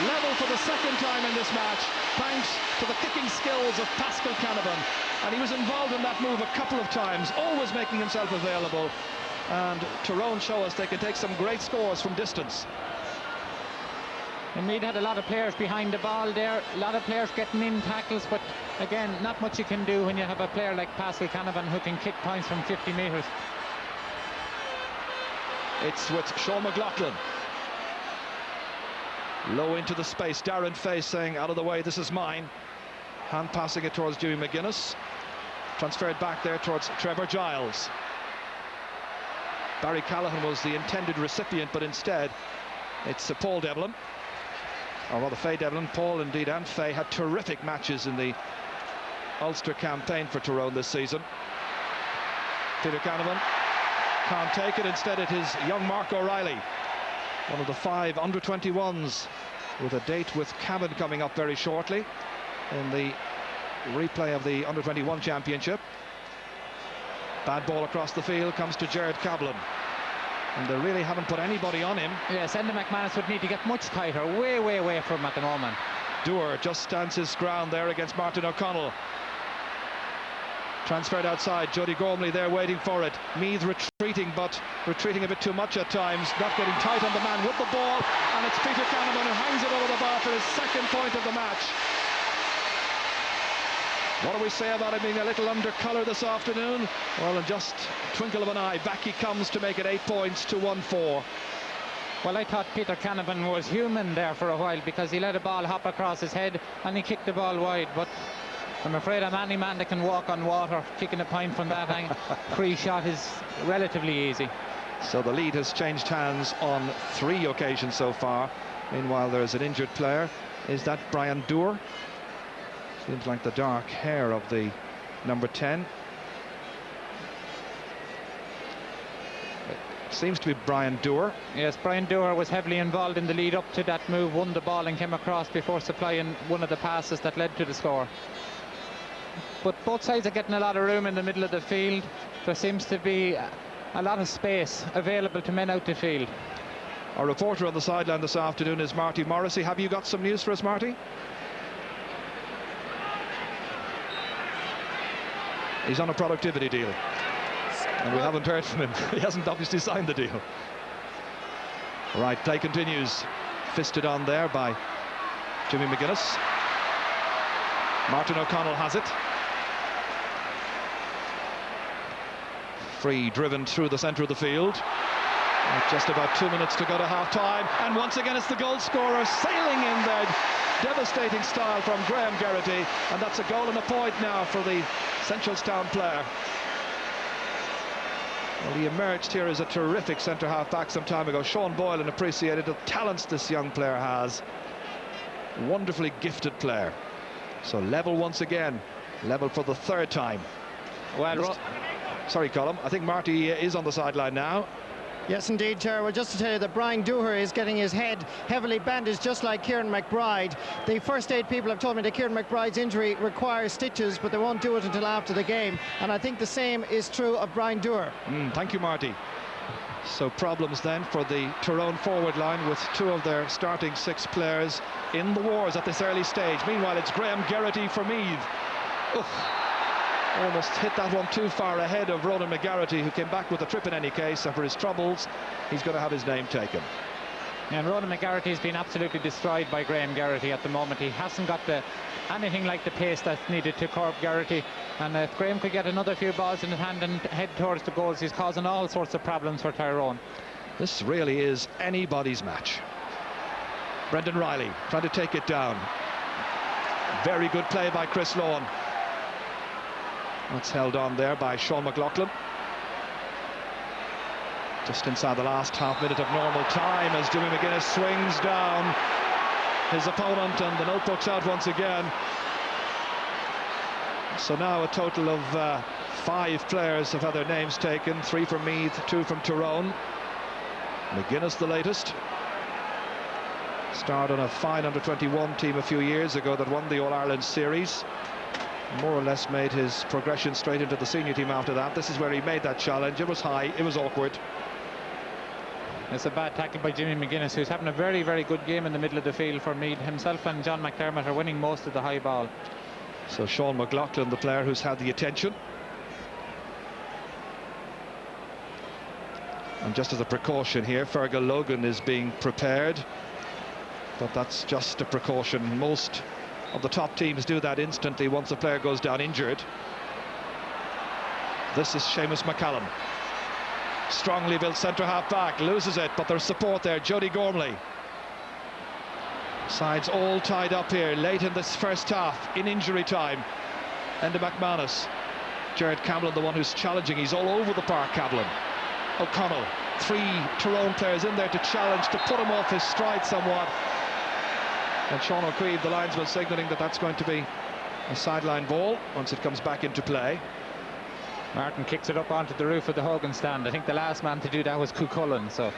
Level for the second time in this match, thanks to the kicking skills of Pascal Canavan. And he was involved in that move a couple of times, always making himself available. And Tyrone show us they can take some great scores from distance. And Meath had a lot of players behind the ball there, a lot of players getting in tackles, but again, not much you can do when you have a player like Pascal Canavan who can kick points from 50 metres. It's with Sean McLaughlin. Low into the space, Darren Fay saying, out of the way, this is mine. Hand passing it towards Dewey McGuinness. Transferred back there towards Trevor Giles. Barry Callahan was the intended recipient, but instead it's Paul Devlin. Or rather Fay Devlin. Paul indeed and Fay had terrific matches in the Ulster campaign for Tyrone this season. Peter Canavan can't take it, instead it is young Mark O'Reilly, one of the 5 under-21s, with a date with Cavan coming up very shortly in the replay of the under-21 championship. Bad ball across the field, comes to Jared Cablin, and they really haven't put anybody on him. Yes, Enda McManus would need to get much tighter, way away from him at the moment. Dewar just stands his ground there against Martin O'Connell. Transferred outside, Jody Gormley there waiting for it. Meath retreating, but retreating a bit too much at times, not getting tight on the man with the ball, and it's Peter Canavan who hangs it over the bar for his second point of the match. What do we say about him being a little under colour this afternoon? Well, in just a twinkle of an eye, back he comes to make it 8 points to 1-4. Well, I thought Peter Canavan was human there for a while, because he let a ball hop across his head and he kicked the ball wide, but I'm afraid I'm any man that can walk on water. Kicking a point from that free shot is relatively easy. So the lead has changed hands on 3 occasions so far. Meanwhile, there's an injured player. Is that Brian Dewar? Seems like the dark hair of the number 10. It seems to be Brian Dewar. Yes, Brian Dewar was heavily involved in the lead up to that move, won the ball and came across before supplying one of the passes that led to the score. But both sides are getting a lot of room in the middle of the field. There seems to be a lot of space available to men out the field. Our reporter on the sideline this afternoon is Marty Morrissey. Have you got some news for us, Marty? He's on a productivity deal, and we haven't heard from him. He hasn't obviously signed the deal. Right, play continues. Fisted on there by Jimmy McGuinness. Martin O'Connell has it. Free driven through the centre of the field. Just about 2 minutes to go to half-time, and once again it's the goal scorer sailing in there. Devastating style from Graham Geraghty, and that's a goal and a point now for the Centralstown player. Well, he emerged here as a terrific centre half back some time ago. Sean Boylan appreciated the talents this young player has. Wonderfully gifted player. So level once again, level for the 3rd time. Well, sorry, Colm, I think Marty is on the sideline now. Yes, indeed, Chair. Well, just to tell you that Brian Dewar is getting his head heavily bandaged, just like Kieran McBride. The first aid people have told me that Kieran McBride's injury requires stitches, but they won't do it until after the game. And I think the same is true of Brian Dewar. Thank you, Marty. So problems then for the Tyrone forward line, with 2 of their starting 6 players in the wars at this early stage. Meanwhile, it's Graham Geraghty for Meath. Oof. Almost hit that one too far ahead of Ronan McGarity, who came back with a trip in any case, and for his troubles he's going to have his name taken. And Ronan McGarity has been absolutely destroyed by Graham Geraghty at the moment. He hasn't got anything like the pace that's needed to curb Geraghty, and if Graham could get another few balls in his hand and head towards the goals, he's causing all sorts of problems for Tyrone. This really is anybody's match. Brendan Riley trying to take it down. Very good play by Chris Lohan. That's held on there by Sean McLaughlin. Just inside the last half minute of normal time as Jimmy McGuinness swings down his opponent, and the notebook's out once again. So now a total of 5 players have had their names taken, 3 from Meath, 2 from Tyrone. McGuinness the latest. Starred on a fine under-21 team a few years ago that won the All-Ireland series. More or less made his progression straight into the senior team after that. This is where he made that challenge. It was high, it was awkward. It's a bad tackle by Jimmy McGuinness, who's having a very, very good game in the middle of the field for Meath. Himself and John McDermott are winning most of the high ball. So Sean McLaughlin, the player who's had the attention. And just as a precaution here, Fergal Logan is being prepared. But that's just a precaution. Most of the top teams do that instantly once a player goes down injured. This is Seamus McCallum. Strongly built centre half back, loses it, but there's support there. Jody Gormley. Sides all tied up here late in this first half in injury time. Enda McManus. Jared Camlin, the one who's challenging. He's all over the park, Camlin. O'Connell. 3 Tyrone players in there to challenge, to put him off his stride somewhat. And Sean O'Keefe, the linesman, signalling that that's going to be a sideline ball once it comes back into play. Martin kicks it up onto the roof of the Hogan stand. I think the last man to do that was Cuchulainn, so...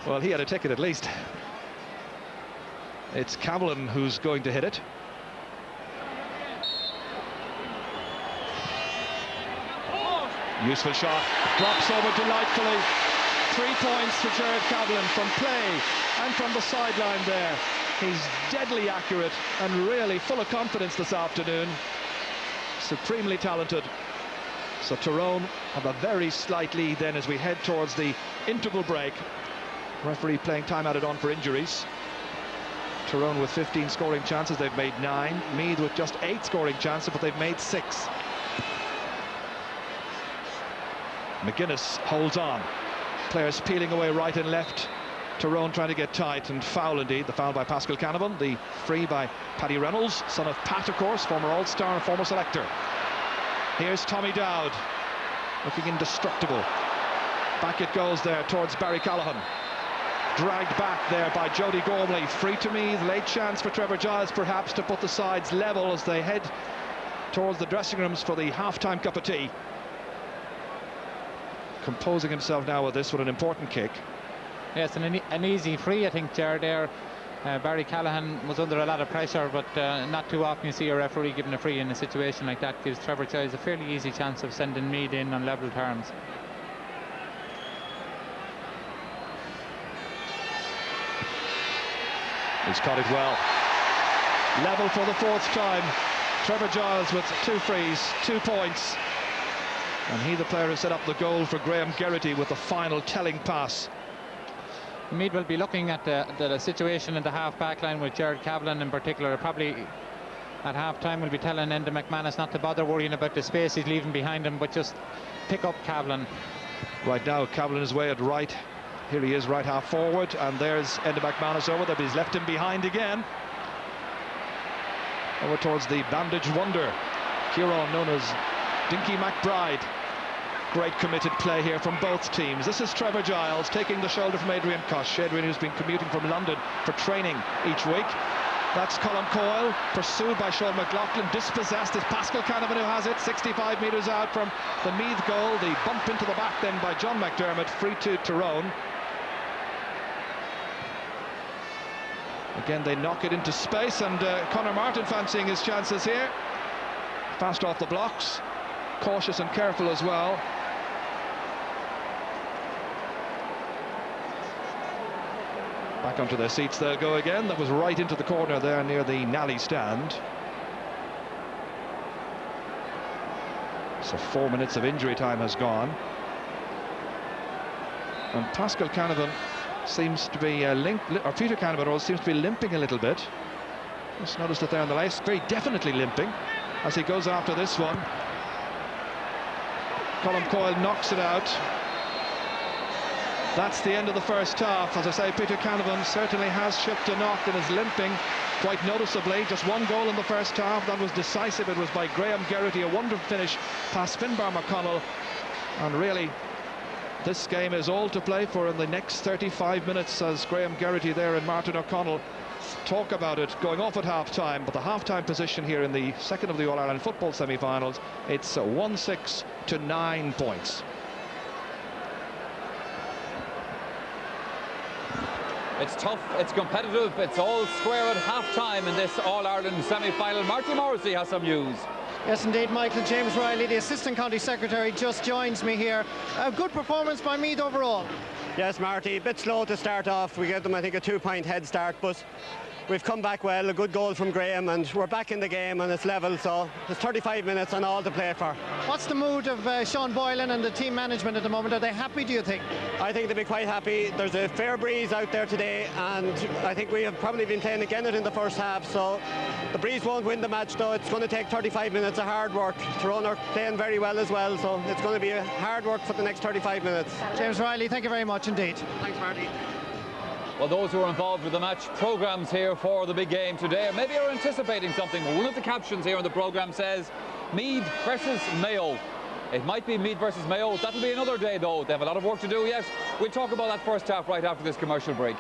Well, he had a ticket at least. It's Camlin who's going to hit it. Useful shot, drops over delightfully. 3 points for Jared Camlin from play and from the sideline there. He's deadly accurate and really full of confidence this afternoon. Supremely talented. So Tyrone have a very slight lead then as we head towards the interval break. Referee playing time added on for injuries. Tyrone with 15 scoring chances, they've made 9. Meath with just 8 scoring chances, but they've made 6. McGuinness holds on. Players peeling away right and left. Tyrone trying to get tight, and foul indeed. The foul by Pascal Canavan, the free by Paddy Reynolds, son of Pat, of course, former All-Star and former selector. Here's Tommy Dowd, looking indestructible. Back it goes there towards Barry Callahan. Dragged back there by Jody Gormley. Free to Meath, late chance for Trevor Giles perhaps to put the sides level as they head towards the dressing rooms for the half-time cup of tea. Composing himself now with this, with an important kick. Yes, an easy free, I think, Jared, there. Barry Callahan was under a lot of pressure, but not too often you see a referee giving a free in a situation like that. Gives Trevor Giles a fairly easy chance of sending Meath in on level terms. He's caught it well. Level for the 4th time. Trevor Giles with 2 frees, 2 points. And he, the player who set up the goal for Graham Geraghty with the final telling pass. Meath will be looking at the situation in the half-back line with Jared Camlin in particular. Probably at half-time will be telling Enda McManus not to bother worrying about the space he's leaving behind him, but just pick up Camlin. Right now, Camlin is way at right. Here he is, right half forward, and there's Enda McManus over there, but he's left him behind again. Over towards the bandage wonder, Huron, known as Dinky McBride. Great committed play here from both teams. This is Trevor Giles taking the shoulder from Adrian Kosh. Adrian, who's been commuting from London for training each week. That's Colm Coyle, pursued by Sean McLaughlin. Dispossessed is Pascal Canavan, who has it 65 metres out from the Meath goal. The bump into the back then by John McDermott. Free to Tyrone. Again, they knock it into space, and Conor Martin fancying his chances here. Fast off the blocks. Cautious and careful as well. Back onto their seats they'll go again. That was right into the corner there near the Nally stand. So 4 minutes of injury time has gone. And Pascal Canavan seems to be or Peter Canavan seems to be limping a little bit. Just noticed it there on the left. Very definitely limping as he goes after this one. Colm Coyle knocks it out. that's the end of the first half. As I say, Peter Canavan certainly has chipped a knock and is limping quite noticeably. Just one goal in the first half. That was decisive. It was by Graham Geraghty, a wonderful finish past Finbar McConnell. And really, this game is all to play for in the next 35 minutes, as Graham Geraghty there and Martin O'Connell talk about it, going off at half-time. But the half-time position here in the second of the All-Ireland football semi-finals, it's 1-6 to 9 points. It's tough, it's competitive, it's all square at half-time in this All-Ireland semi-final. Martin Morrissey has some news. Yes, indeed, Michael. James Riley, the Assistant County Secretary, just joins me here. A good performance by Meath overall. Yes, Marty, a bit slow to start off. We gave them, I think, a 2-point head start, but we've come back well. A good goal from Graham, and we're back in the game and it's level, so there's 35 minutes and all to play for. What's the mood of Sean Boylan and the team management at the moment? Are they happy, do you think? I think they'll be quite happy. There's a fair breeze out there today, and I think we have probably been playing against it in the first half, so the breeze won't win the match, though. It's going to take 35 minutes of hard work. Tyrone are playing very well as well, so it's going to be a hard work for the next 35 minutes. James Riley, thank you very much indeed. Thanks, Marty. Well, those who are involved with the match programmes here for the big game today, or maybe are anticipating something. One of the captions here on the programme says Meath versus Mayo. It might be Meath versus Mayo. That'll be another day, though. They have a lot of work to do yet. We'll talk about that first half right after this commercial break.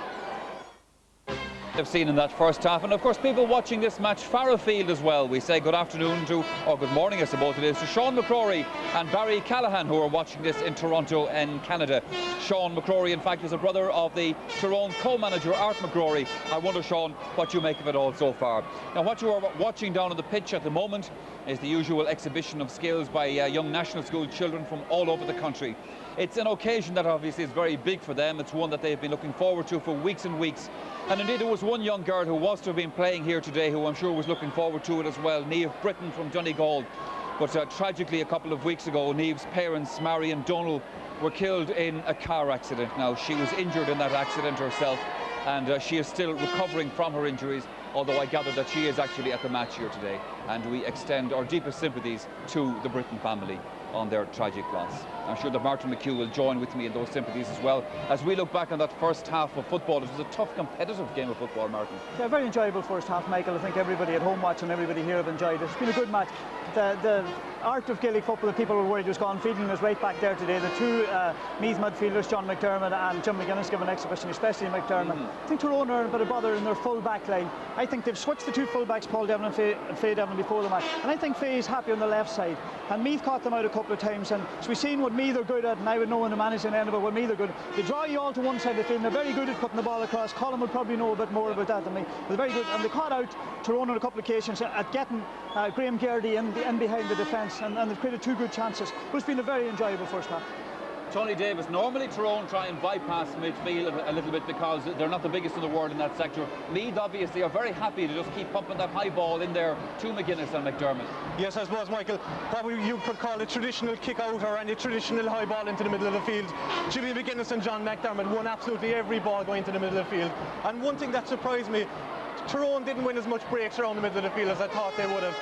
They've seen in that first half, and of course people watching this match far afield as well. We say good afternoon to, or good morning I suppose it is, to Sean McCrory and Barry Callahan, who are watching this in Toronto in Canada. Sean McCrory in fact is a brother of the Tyrone co-manager Art McCrory. I wonder, Sean, what you make of it all so far. Now what you are watching down on the pitch at the moment is the usual exhibition of skills by young national school children from all over the country. It's an occasion that obviously is very big for them. It's one that they've been looking forward to for weeks and weeks. And indeed there was one young girl who was to have been playing here today who I'm sure was looking forward to it as well, Niamh Britton from Donegal. But tragically a couple of weeks ago, Niamh's parents, Mary and Donald, were killed in a car accident. Now she was injured in that accident herself, and she is still recovering from her injuries, although I gather that she is actually at the match here today. And we extend our deepest sympathies to the Britton family on their tragic loss. I'm sure that Martin McHugh will join with me in those sympathies as well as we look back on that first half of football. It was a tough, competitive game of football, Martin. Yeah, very enjoyable first half, Michael. I think everybody at home watching, everybody here have enjoyed it. It's been a good match. The art of Gaelic football that people were worried was gone. Feeding was right back there today. The two Meath midfielders, John McDermott and John McGuinness, give an exhibition, especially McDermott. I think Tyrone are a bit of bother in their full back line. I think they've switched the two full backs, Paul Devlin and Faye Devlin, before the match. And I think Faye is happy on the left side. And Meath caught them out a couple of times. And so we've seen what Meath are good at, and I would know when the managing end of it what Meath are good. They draw you all to one side of the field, and they're very good at putting the ball across. Colin would probably know a bit more about that than me. But they're very good. And they caught out Tyrone on a couple of occasions at getting Graham Geraghty in behind the defence, and they've created two good chances. But it's been a very enjoyable first half. Tony Davis, normally Tyrone try and bypass midfield a little bit because they're not the biggest in the world in that sector. Meath obviously are very happy to just keep pumping that high ball in there to McGuinness and McDermott. Yes, I suppose, Michael, what you could call a traditional kick out or any traditional high ball into the middle of the field. Jimmy McGuinness and John McDermott won absolutely every ball going into the middle of the field. And one thing that surprised me, Tyrone didn't win as much breaks around the middle of the field as I thought they would have.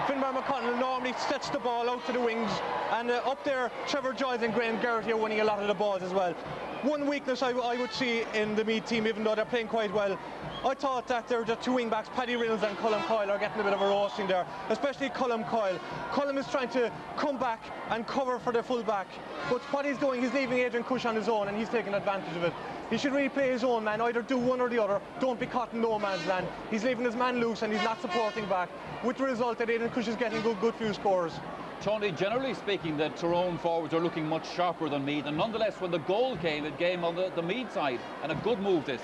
Finbar McConnell normally sets the ball out to the wings, and up there Trevor Giles and Graham Geraghty are winning a lot of the balls as well. One weakness I would see in the Meath team, even though they're playing quite well, I thought that there were just two wing backs, Paddy Reynolds and Colm Coyle, are getting a bit of a roasting there, especially Colm Coyle. Colm is trying to come back and cover for the full back, but what he's doing, he's leaving Adrian Cush on his own, and he's taking advantage of it. He should really play his own man, either do one or the other, don't be caught in no man's land. He's leaving his man loose and he's not supporting back, with the result that Adrian Cush is getting good few scores. Tony, generally speaking, the Tyrone forwards are looking much sharper than Meath, and nonetheless when the goal came, it came on the Meath side, and a good move this.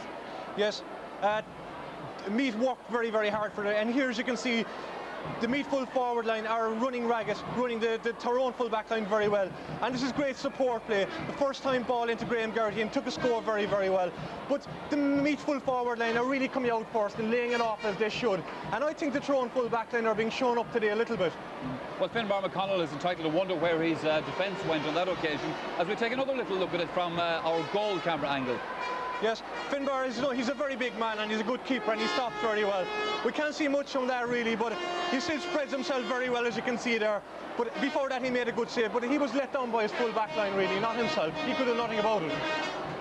Yes, Meath worked very, very hard for it, and here as you can see, the Meath full forward line are running ragged, running the Tyrone full back line very well. And this is great support play. The first time ball into Graham Geraghty and took a score very, very well. But the Meath full forward line are really coming out first and laying it off as they should. And I think the Tyrone full back line are being shown up today a little bit. Well, Finbar McConnell is entitled to wonder where his defence went on that occasion, as we take another little look at it from our goal camera angle. Yes, Finbar is, he's a very big man and he's a good keeper and he stops very well. We can't see much from that really, but He still spreads himself very well, as you can see there. But before that, he made a good save. But he was let down by his full back line, really, not himself. He could have nothing about it.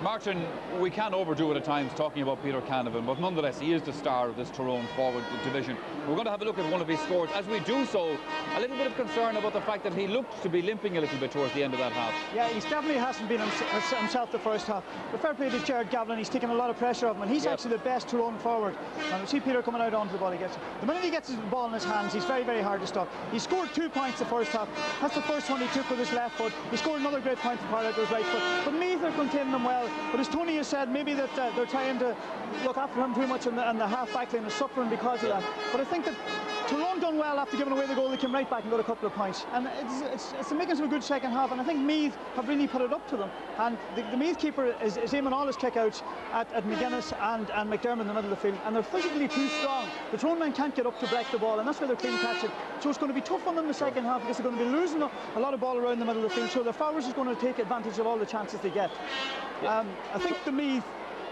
Martin, we can overdo it at times talking about Peter Canavan, but nonetheless he is the star of this Tyrone forward division. We're going to have a look at one of his scores. As we do so, a little bit of concern about the fact that he looked to be limping a little bit towards the end of that half. Yeah, he definitely hasn't been himself the first half. But fair play to Jared Gavlin, he's taken a lot of pressure off him, and he's actually the best Tyrone forward. And we see Peter coming out onto the ball. The minute he gets the ball in his hands, he's very, very hard to stop. He scored 2 points the first half. That's the first one he took with his left foot. He scored another great point for Parrott with his right foot. But Meath are containing him well. But as Tony has said, maybe that they're trying to look after him too much, and the half-back line is suffering because of that. But I think that Tyrone done well after giving away the goal. They came right back and got a couple of points. And it's the makings of a good second half, and I think Meath have really put it up to them. And the Meath keeper is aiming all his kickouts at McGuinness and McDermott in the middle of the field, and they're physically too strong. The Tyrone men can't get up to break the ball, and that's why they're clean catching. So it's going to be tough on them in the second half, because they're going to be losing a lot of ball around the middle of the field. So the forwards is going to take advantage of all the chances they get. I think the Meath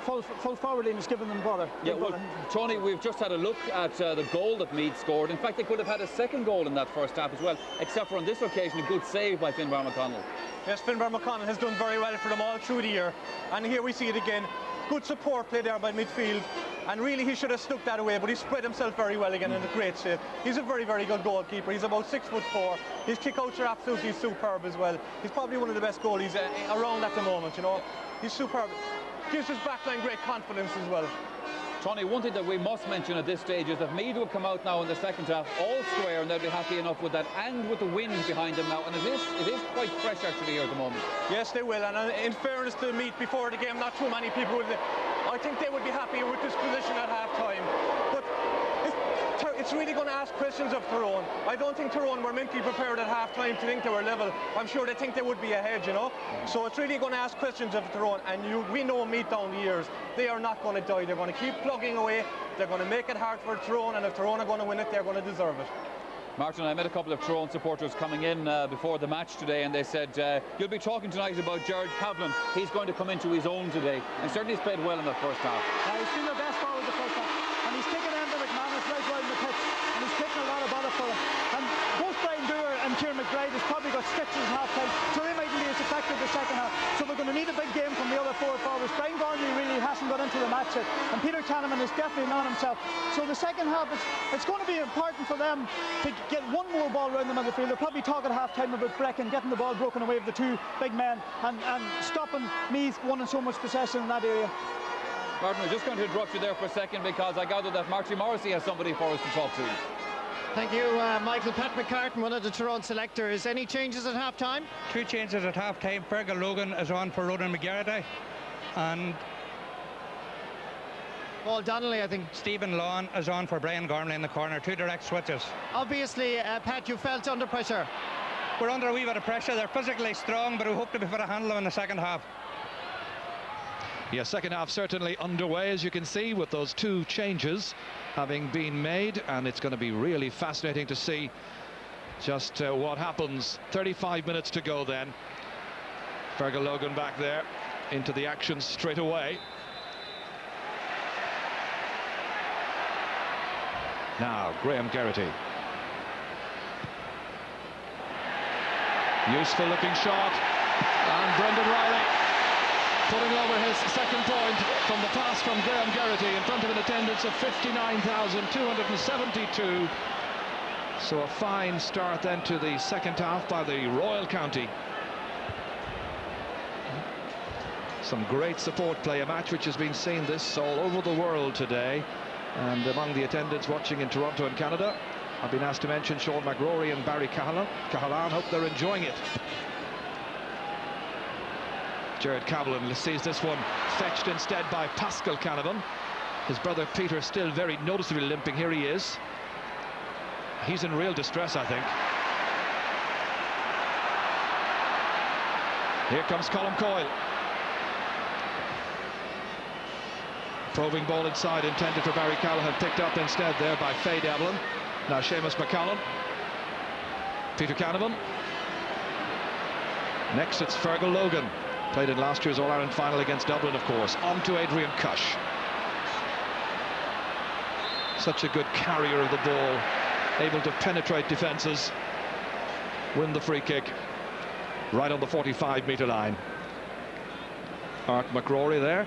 full forward line is giving them bother. Yeah, well, Tony, we've just had a look at the goal that Meath scored. In fact, they could have had a second goal in that first half as well, except for on this occasion a good save by Finbar McConnell. Yes, Finbar McConnell has done very well for them all through the year, and here we see it again. Good support play there by midfield, and really he should have stuck that away, but he spread himself very well again in a great save. He's a very, very good goalkeeper. He's about 6'4". His kickouts are absolutely superb as well. He's probably one of the best goalies around at the moment, you know. He's superb. Gives his backline great confidence as well. Tony, one thing that we must mention at this stage is that Meath will come out now in the second half all square, and they'll be happy enough with that, and with the wind behind them now, and it is quite fresh actually here at the moment. Yes, they will, and in fairness to Meath before the game, not too many people would. I think they would be happy with this position at half time. But it's really going to ask questions of Tyrone. I don't think Tyrone were mentally prepared at half time to think they were level. I'm sure they think they would be ahead, you know. So it's really going to ask questions of Tyrone, and we know Meath down the years, they are not going to die. They're going to keep plugging away. They're going to make it hard for Tyrone, and if Tyrone are going to win it, they're going to deserve it. Martin, I met a couple of Tyrone supporters coming in before the match today, and they said, you'll be talking tonight about Jared Gavlin. He's going to come into his own today, and certainly he's played well in that first half. He's been the best forward the first half, and he's taken Enda McManus right wide in the pitch, and he's taken a lot of bother for him. And both Brian Dewar and Kieran McBride has probably got stitches in half time, so they mightn't be as effective the second half. So they're going to need a big game from the other four forwards. Brian Gormley really hasn't got into the match yet, and Peter Canavan is definitely not himself. So the second half, it's going to be important for them to get one more ball around the middle of the field. They'll probably talk at half time about Brecken getting the ball broken away with the two big men, and stopping Meath wanting so much possession in that area. Martin, we're just going to interrupt you there for a second, because I gather that Marty Morrissey has somebody for us to talk to. Thank you, Michael. Pat McCartan, one of the Tyrone selectors. Any changes at half time? 2 changes at half time. Fergal Logan is on for Ronan McGarrity, and Paul Donnelly, I think. Stephen Lawn is on for Brian Gormley in the corner. 2 direct switches. Obviously, Pat, you felt under pressure. We're under a wee bit of pressure. They're physically strong, but we hope to be able to handle them in the second half. Yeah, second half certainly underway, as you can see, with those 2 changes having been made, and it's going to be really fascinating to see just what happens. 35 minutes to go then. Fergal Logan back there into the action straight away. Now Graham Geraghty. Useful looking shot, and Brendan Riley putting over his second point from the pass from Graham Geraghty in front of an attendance of 59,272. So a fine start then to the second half by the Royal County. Some great support play, a match which has been seen this all over the world today. And among the attendants watching in Toronto and Canada, I've been asked to mention Sean McGrory and Barry Cahalane. Hope they're enjoying it. Jared Gavlin sees this one fetched instead by Pascal Canavan. His brother Peter still very noticeably limping. Here he is. He's in real distress, I think. Here comes Colm Coyle. Probing ball inside, intended for Barry Callahan, picked up instead there by Faye Devlin. Now Seamus McCallum. Peter Canavan. Next it's Fergal Logan. Played in last year's All-Ireland final against Dublin, of course. On to Adrian Cush. Such a good carrier of the ball. able to penetrate defences, win the free kick right on the 45-metre line. Art McCrory there,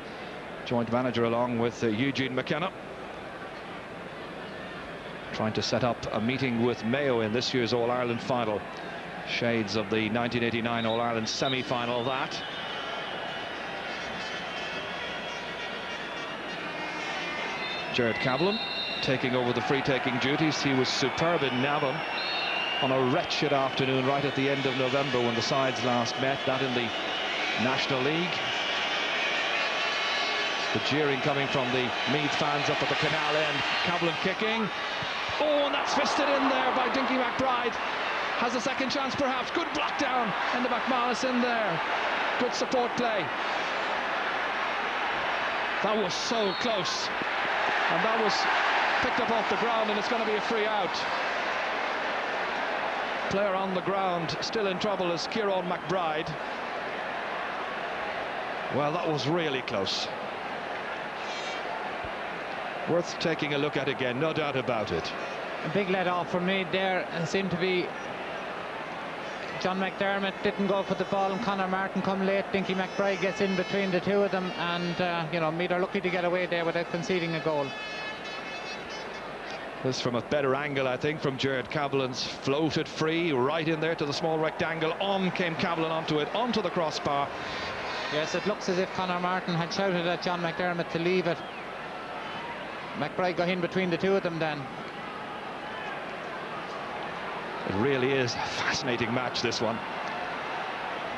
joint manager along with Eugene McKenna, trying to set up a meeting with Mayo in this year's All-Ireland final. Shades of the 1989 All-Ireland semi-final, that. Gerard Cablin taking over the free-taking duties. He was superb in Navan on a wretched afternoon right at the end of November when the sides last met, that in the National League. The jeering coming from the Meath fans up at the canal end. Cablin kicking. Oh, and that's fisted in there by Dinky McBride. Has a second chance perhaps. Good block down, and the McManus in there. Good support play. That was so close. And that was picked up off the ground, and it's going to be a free out. Player on the ground, still in trouble, is Kieran McBride. Well, that was really close. Worth taking a look at again, no doubt about it. A big let off for Meath there, and seemed to be John McDermott didn't go for the ball, and Conor Martin come late. Dinky McBride gets in between the two of them, and you know, Meath are lucky to get away there without conceding a goal. This from a better angle, I think, from Gerard Cablin's floated free right in there to the small rectangle. On came Cablin onto it, onto the crossbar. Yes, it looks as if Conor Martin had shouted at John McDermott to leave it. McBride got in between the two of them then. It really is a fascinating match, this one.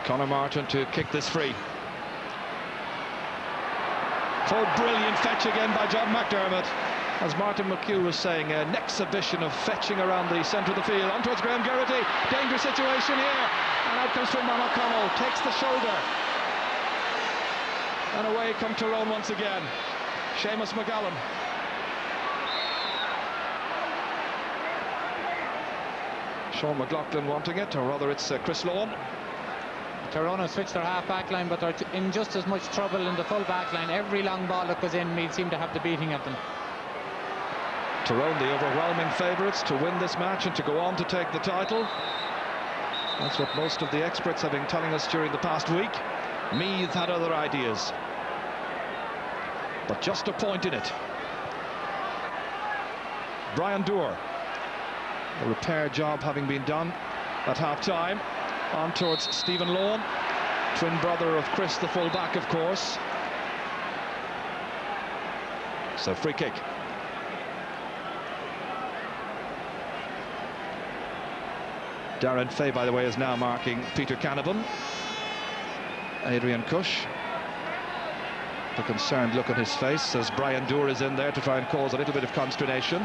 Conor Martin to kick this free. Oh, brilliant fetch again by John McDermott. As Martin McHugh was saying, an exhibition of fetching around the centre of the field. On towards Graham Geraghty. Dangerous situation here. And out comes Finman O'Connell. Takes the shoulder. And away come Tyrone once again. Seamus McGowan. Sean McLaughlin wanting it, or rather it's Chris Lohan. Tyrone have switched their half-back line, but they're in just as much trouble in the full-back line. Every long ball that goes in, Meath seem to have the beating of them. Tyrone, the overwhelming favourites to win this match and to go on to take the title. That's what most of the experts have been telling us during the past week. Meath had other ideas, but just a point in it. Brian Doer. The repair job having been done at half-time. On towards Stephen Lohan, twin brother of Chris, the full-back, of course. So free kick. Darren Fay, by the way, is now marking Peter Canavan. Adrian Cush. The concerned look on his face as Brian Doer is in there to try and cause a little bit of consternation.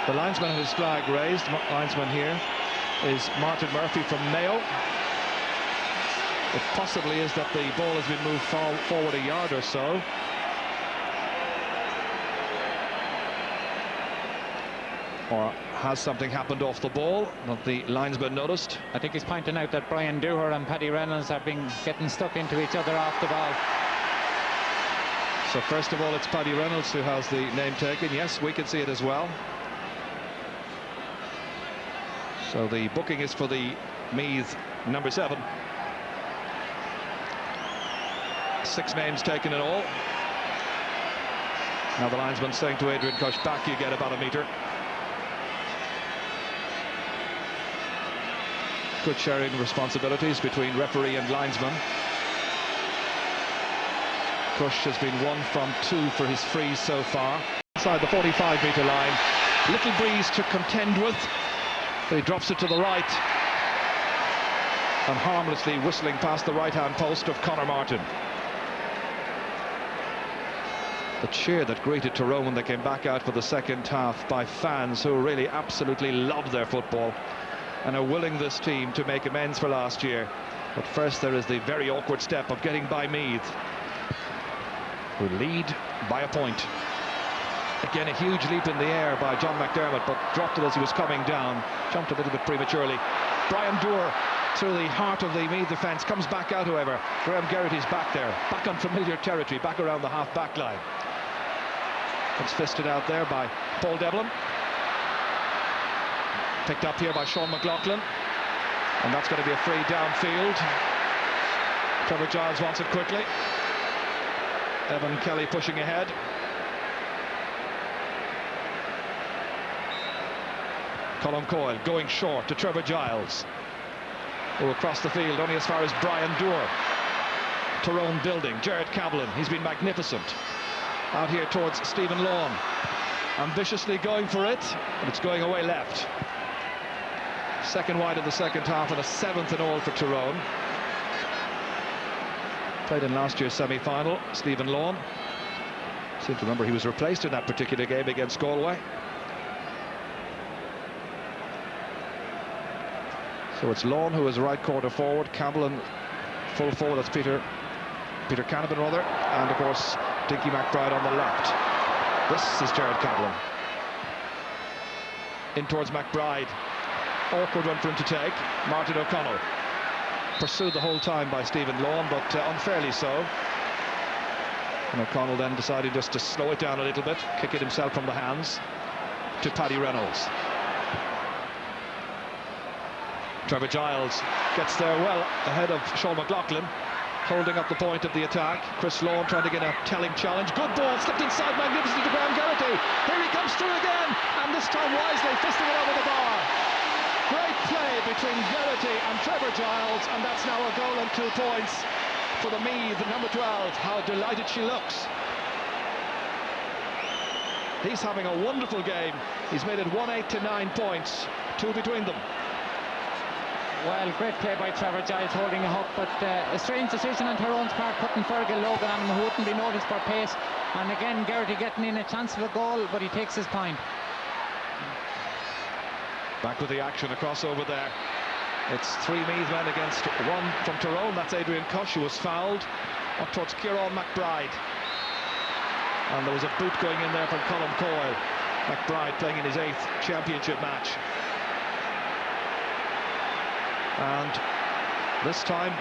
The linesman has his flag raised. Linesman here is Martin Murphy from Mayo. It possibly is that the ball has been moved forward a yard or so. Or has something happened off the ball that the linesman noticed? I think he's pointing out that Brian Dooher and Paddy Reynolds have been getting stuck into each other off the ball. So first of all, it's Paddy Reynolds who has the name taken. Yes, we can see it as well. So the booking is for the Meath number 7. 6 names taken in all. Now the linesman saying to Adrian Cush, back you get about a metre. Good sharing of responsibilities between referee and linesman. Cush has been 1 from 2 for his frees so far. Inside the 45-metre line. Little breeze to contend with. But he drops it to the right. And harmlessly whistling past the right-hand post of Conor Martin. The cheer that greeted Tyrone when they came back out for the second half by fans who really absolutely love their football and are willing this team to make amends for last year. But first there is the very awkward step of getting by Meath, who lead by a point. Again, a huge leap in the air by John McDermott, but dropped it as he was coming down. Jumped a little bit prematurely. Brian Doer through the heart of the Meath defence, comes back out, however. Graham Geraghty's back there, back on familiar territory, back around the half-back line. It's fisted out there by Paul Devlin. Picked up here by Sean McLaughlin. And that's going to be a free downfield. Trevor Giles wants it quickly. Evan Kelly pushing ahead. Colm Coyle going short to Trevor Giles, who across the field only as far as Brian Dewar. Tyrone building, Jared Kaplan, he's been magnificent. Out here towards Stephen Lawn, ambitiously going for it, but it's going away left. Second wide of the second half and a 7th in all for Tyrone. Played in last year's semi-final, Stephen Lawn. Seem to remember he was replaced in that particular game against Galway. So it's Lawn who is right quarter forward, Kaplan full forward, that's Peter Canavan rather, and of course Dinky McBride on the left. This is Jared Kaplan. In towards McBride. Awkward one for him to take. Martin O'Connell. Pursued the whole time by Stephen Lawn, but unfairly so. And O'Connell then decided just to slow it down a little bit, kick it himself from the hands to Paddy Reynolds. Trevor Giles gets there well ahead of Sean McLaughlin, holding up the point of the attack. Chris Lawn trying to get a telling challenge. Good ball, slipped inside magnificently to Graham Geraghty. Here he comes through again, and this time wisely fisting it over the bar. Great play between Geraghty and Trevor Giles, and that's now a goal and 2 points for the Meath, number 12. How delighted she looks. He's having a wonderful game. He's made it 1-8 to 9 points, 2 between them. Well, great play by Trevor Giles holding a hook, but a strange decision on Tyrone's part, putting Fergal Logan on him, who wouldn't be noticed for pace. And again, Geraghty getting in a chance of a goal, but he takes his point. Back with the action, a crossover there. It's 3 Meath men against 1 from Tyrone. That's Adrian Cush, who was fouled up towards Kieran McBride. And there was a boot going in there from Colm Coyle. McBride playing in his 8th championship match. And this time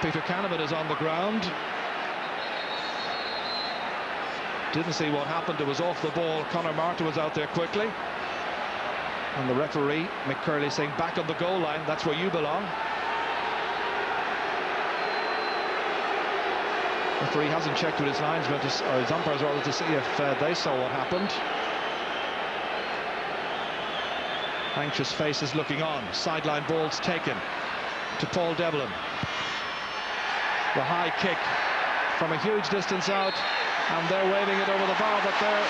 Peter Canavan is on the ground. Didn't see what happened, it was off the ball. Conor Martin was out there quickly, and the referee Mick Curley saying back on the goal line, that's where you belong. The referee hasn't checked with his linesmen or his umpires rather, to see if they saw what happened. Anxious faces looking on. Sideline balls taken to Paul Devlin. The high kick from a huge distance out, and they're waving it over the bar, but there,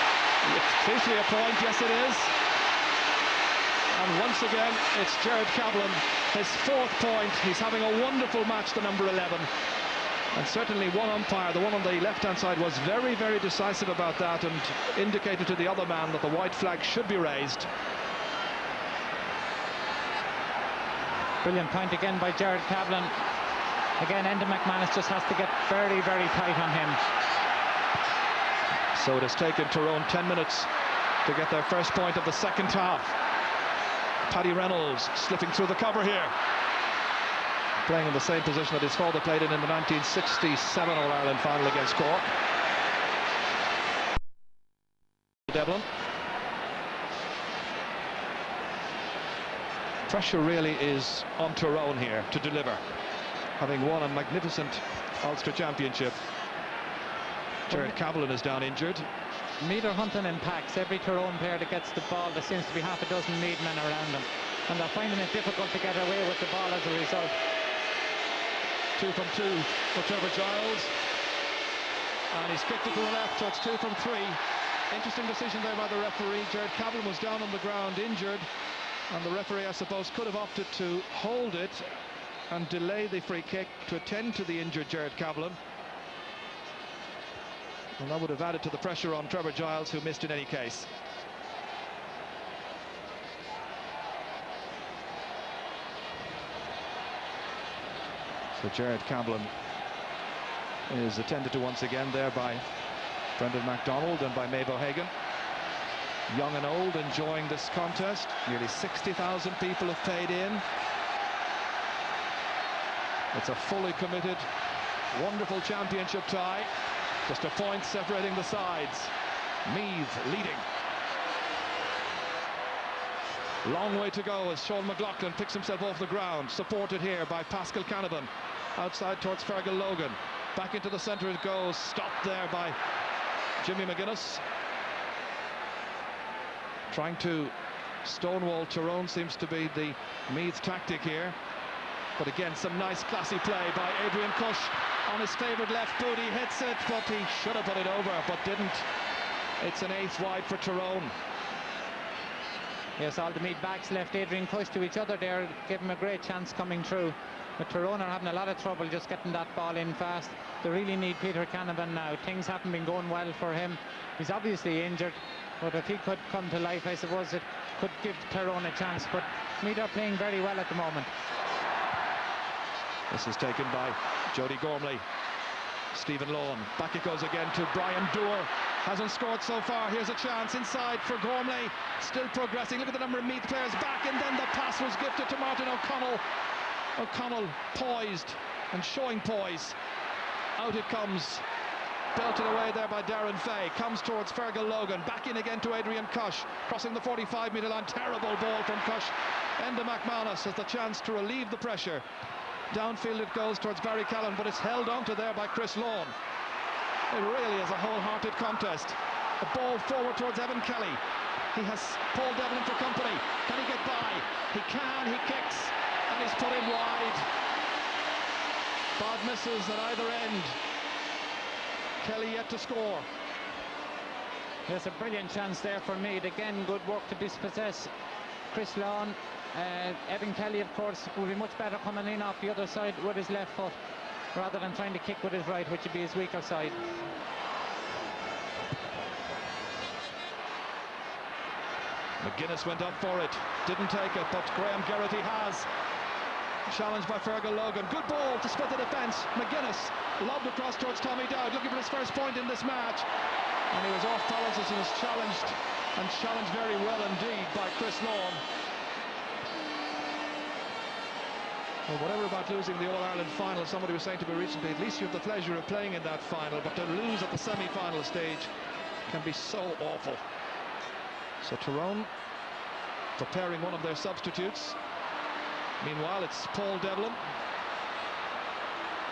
it's officially a point. Yes, it is. And once again, it's Jared Kaplan, his 4th point. He's having a wonderful match, the number 11. And certainly one umpire, the one on the left-hand side, was very, very decisive about that and indicated to the other man that the white flag should be raised. Brilliant point again by Jared Kaplan. Again, Enda McManus just has to get very, very tight on him. So it has taken Tyrone 10 minutes to get their first point of the second half. Paddy Reynolds slipping through the cover here. Playing in the same position that his father played in the 1967 All-Ireland final against Cork. Devlin. Pressure really is on Tyrone here to deliver, having won a magnificent Ulster Championship. Jared Kaplan is down injured. Meath are hunting in packs. Every Tyrone player that gets the ball, there seems to be half a dozen Meath men around them, and they're finding it difficult to get away with the ball as a result. 2 from 2 for Trevor Giles, and he's kicked it to the left, so it's 2 from 3. Interesting decision there by the referee. Jared Kaplan was down on the ground injured, and the referee, I suppose, could have opted to hold it and delay the free kick to attend to the injured Jared Kaplan. And that would have added to the pressure on Trevor Giles, who missed in any case. So Jared Kaplan is attended to once again there by Brendan MacDonald and by Maeve O'Hagan. Young and old enjoying this contest. Nearly 60,000 people have paid in. It's a fully committed, wonderful championship tie. Just a point separating the sides. Meath leading. Long way to go as Sean McLaughlin picks himself off the ground, supported here by Pascal Canavan. Outside towards Fergal Logan. Back into the centre it goes, stopped there by Jimmy McGuinness. Trying to stonewall Tyrone seems to be the Meath tactic here. But again, some nice classy play by Adrian Cush on his favoured left boot. He hits it, but he should have put it over, but didn't. It's an eighth wide for Tyrone. Yes, all the Meath backs left Adrian Cush to each other there, gave him a great chance coming through. But Tyrone are having a lot of trouble just getting that ball in fast. They really need Peter Canavan now. Things haven't been going well for him. He's obviously injured, but if he could come to life, I suppose it could give Tyrone a chance. But Meath are playing very well at the moment. This is taken by Jody Gormley. Stephen Lohan. Back it goes again to Brian Dewar. Hasn't scored so far. Here's a chance inside for Gormley. Still progressing. Look at the number of Meath players back, and then the pass was gifted to Martin O'Connell. O'Connell poised and showing poise. Out it comes. Belted away there by Darren Fay. Comes towards Fergal Logan. Back in again to Adrian Cush. Crossing the 45-metre line. Terrible ball from Cush. Enda McManus has the chance to relieve the pressure. Downfield it goes towards Barry Callan, but it's held onto there by Chris Lawn. It really is a wholehearted contest. The ball forward towards Evan Kelly. He has Paul Devlin for company. Can he get by? He can, he kicks, and he's put in wide. Bad misses at either end. Kelly yet to score. There's a brilliant chance there for Meath. Again, good work to dispossess Chris Lawn. Evan Kelly, of course, will be much better coming in off the other side with his left foot rather than trying to kick with his right, which would be his weaker side. McGuinness went up for it, didn't take it, but Graham Geraghty has. Challenged by Fergal Logan. Good ball to split the defence. McGuinness lobbed across towards Tommy Dowd, looking for his first point in this match. And he was off balance as he was challenged, and challenged very well indeed by Chris Lawn. Well, whatever about losing the All-Ireland final, somebody was saying to me recently, at least you have the pleasure of playing in that final, but to lose at the semi-final stage can be so awful. So Tyrone preparing one of their substitutes. Meanwhile, it's Paul Devlin.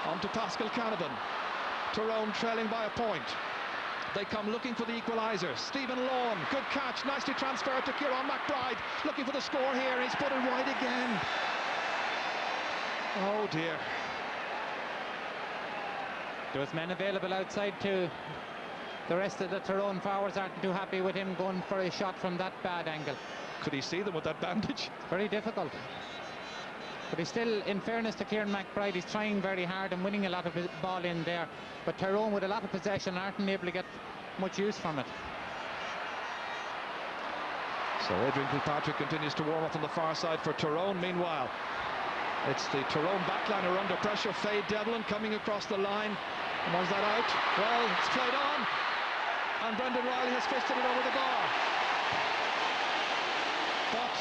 On to Pascal Canavan. Tyrone trailing by a point. They come looking for the equaliser. Stephen Lawn, good catch, nicely transferred to Kieran McBride. Looking for the score here, and he's put it wide again. Oh dear. There was men available outside too. The rest of the Tyrone forwards aren't too happy with him going for a shot from that bad angle. Could he see them with that bandage? It's very difficult. But he's still, in fairness to Kieran McBride, he's trying very hard and winning a lot of his ball in there. But Tyrone, with a lot of possession, aren't able to get much use from it. So Adrian Kilpatrick continues to warm up on the far side for Tyrone. Meanwhile, it's the Tyrone backliner under pressure. Faye Devlin coming across the line. And was that out? Well, it's played on. And Brendan Riley has fisted it over the bar. But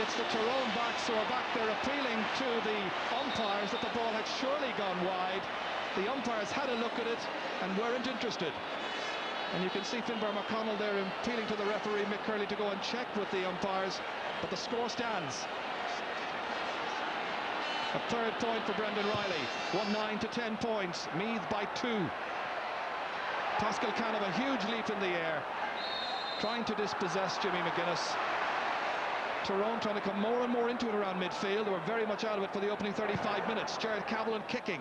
it's the Tyrone backs who are back there appealing to the umpires that the ball had surely gone wide. The umpires had a look at it and weren't interested. And you can see Finbar McConnell there appealing to the referee Mick Curley to go and check with the umpires, but the score stands. A third point for Brendan Riley. 1-9 to 10 points. Meath by 2. Pascal Canavan, a huge leap in the air, trying to dispossess Jimmy McGuinness. Tyrone trying to come more and more into it around midfield. They were very much out of it for the opening 35 minutes. Jared Cavill kicking.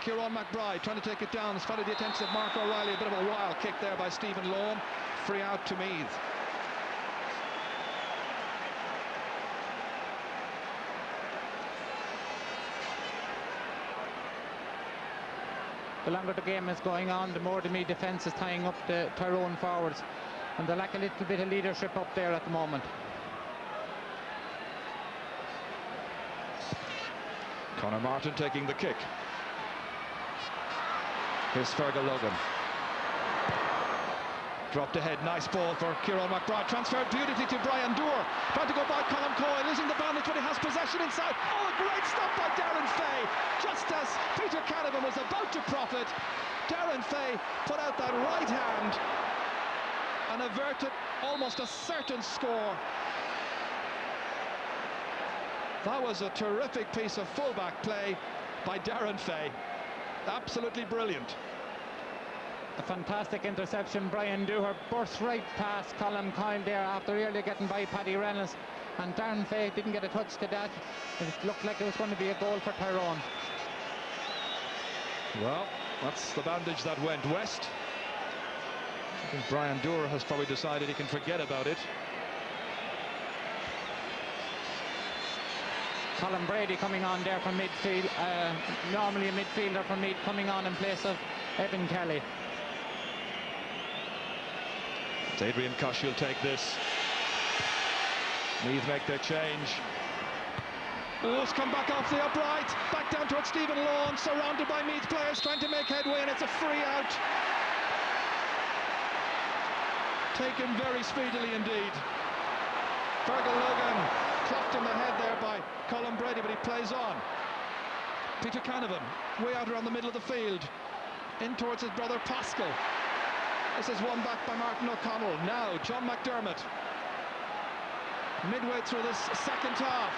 Kieran McBride trying to take it down. Spotted the attempts of Mark O'Reilly. A bit of a wild kick there by Stephen Lawn. Free out to Meath. The longer the game is going on, the more the Meath defence is tying up the Tyrone forwards. And they lack a little bit of leadership up there at the moment. Conor Martin taking the kick. Here's Fergal Logan. Dropped ahead, nice ball for Kieran McBride. Transferred beautifully to Brian Dewar. Trying to go by Colin Coyle, losing the bandage, but he has possession inside. Oh, a great stop by Darren Fay. Just as Peter Canavan was about to profit, Darren Fay put out that right hand and averted almost a certain score. That was a terrific piece of fullback play by Darren Fay. Absolutely brilliant. A fantastic interception. Brian Dooher burst right past Colin Coyle there after earlier getting by Paddy Reynolds, and Darren Fay didn't get a touch to that. It looked like it was going to be a goal for Tyrone. Well, that's the bandage that went west. I think Brian Dooher has probably decided he can forget about it. Colin Brady coming on there from midfield, normally a midfielder from Meath, coming on in place of Evan Kelly. It's Adrian Kosh who'll take this. Meath make their change. Oh, it's come back off the upright, back down towards Stephen Lawn, surrounded by Meath players trying to make headway, and it's a free out. Taken very speedily indeed. Fergal Logan clocked in the head there by Colin Brady, but he plays on. Peter Canavan, way out around the middle of the field, in towards his brother Pascal. This is won back by Martin O'Connell. Now John McDermott. Midway through this second half,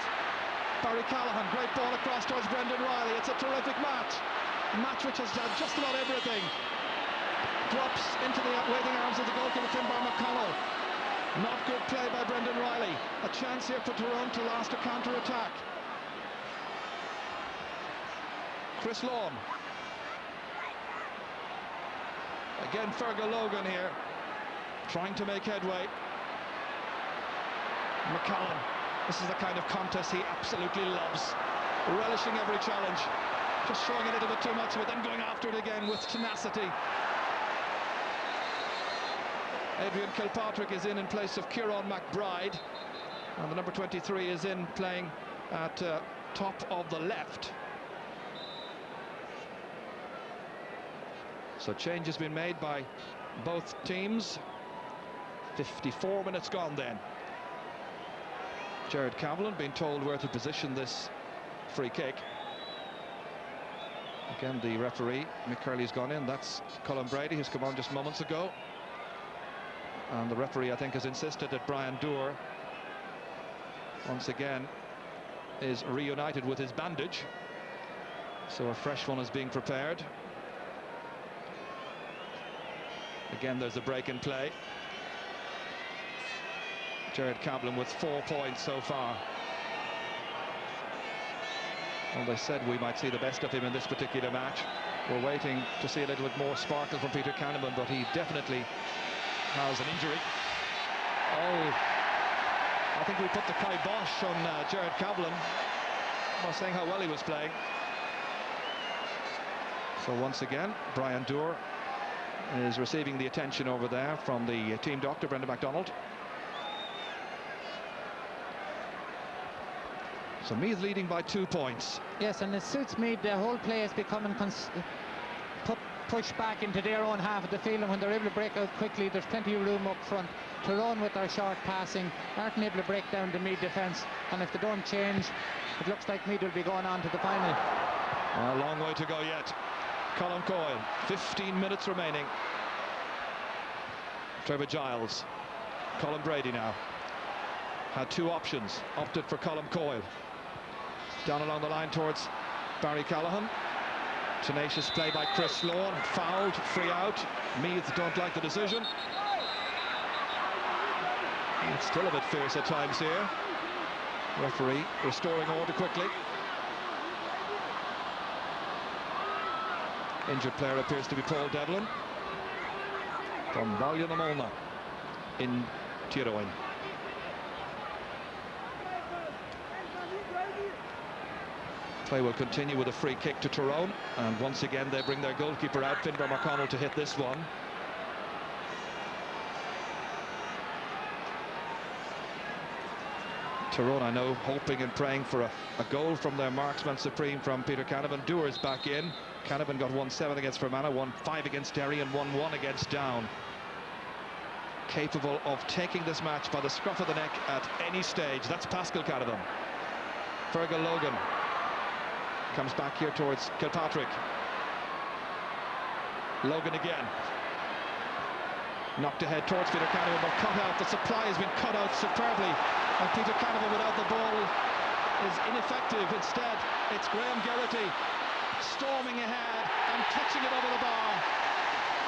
Barry Callahan, great ball across towards Brendan Riley. It's a terrific match. A match which has done just about everything. Drops into the waiting arms of the goalkeeper Finbar McConnell. Not good play by Brendan Riley. A chance here for Tyrone to last a counter-attack. Chris Lawn. Again, Fergal Logan here, trying to make headway. McCallum. This is the kind of contest he absolutely loves. Relishing every challenge. Just showing a little bit too much, but then going after it again with tenacity. Adrian Kilpatrick is in place of Kieran McBride, and the number 23 is in playing at top of the left. So change has been made by both teams. 54 minutes gone then. Jared Cavlin being told where to position this free kick. Again, the referee, Mick Curley's gone in. That's Colin Brady, who's come on just moments ago. And the referee, I think, has insisted that Brian Dooher, once again, is reunited with his bandage. So a fresh one is being prepared. Again, there's a break in play. Jared Cavlin with 4 points so far. Well, they said we might see the best of him in this particular match. We're waiting to see a little bit more sparkle from Peter Canavan, but he definitely has an injury. Oh, I think we put the kibosh on Jared Cavlin. I'm not saying how well he was playing. So once again, Brian Dooher is receiving the attention over there from the team doctor, Brendan MacDonald. So Meath leading by 2 points. Yes, and it suits Meath. The whole play is becoming pushed back into their own half of the field, and when they're able to break out quickly, there's plenty of room up front. Tyrone with their short passing aren't able to break down the Meath defence, and if they don't change, it looks like Meath will be going on to the final. A long way to go yet. Colin Coyle, 15 minutes remaining. Trevor Giles, Colin Brady now had 2 options, opted for Colin Coyle. Down along the line towards Barry Callahan. Tenacious play by Chris Lawn, fouled, free out. Meath don't like the decision. It's still a bit fierce at times here. Referee restoring order quickly. Injured player appears to be Paul Devlin from Ballinamona in Tyrone. Play will continue with a free kick to Tyrone, and once again they bring their goalkeeper out, Finbar McConnell, to hit this one. Tyrone, I know, hoping and praying for a goal from their marksman supreme from Peter Canavan. Dooher's back in. Canavan got 1-7 against Fermanagh, 1-5 against Derry, and 1-1 against Down. Capable of taking this match by the scruff of the neck at any stage. That's Pascal Canavan. Fergal Logan comes back here towards Kilpatrick. Logan again. Knocked ahead towards Peter Canavan, but cut out. The supply has been cut out superbly, and Peter Canavan without the ball is ineffective. Instead, it's Graham Geraghty storming ahead and touching it over the bar.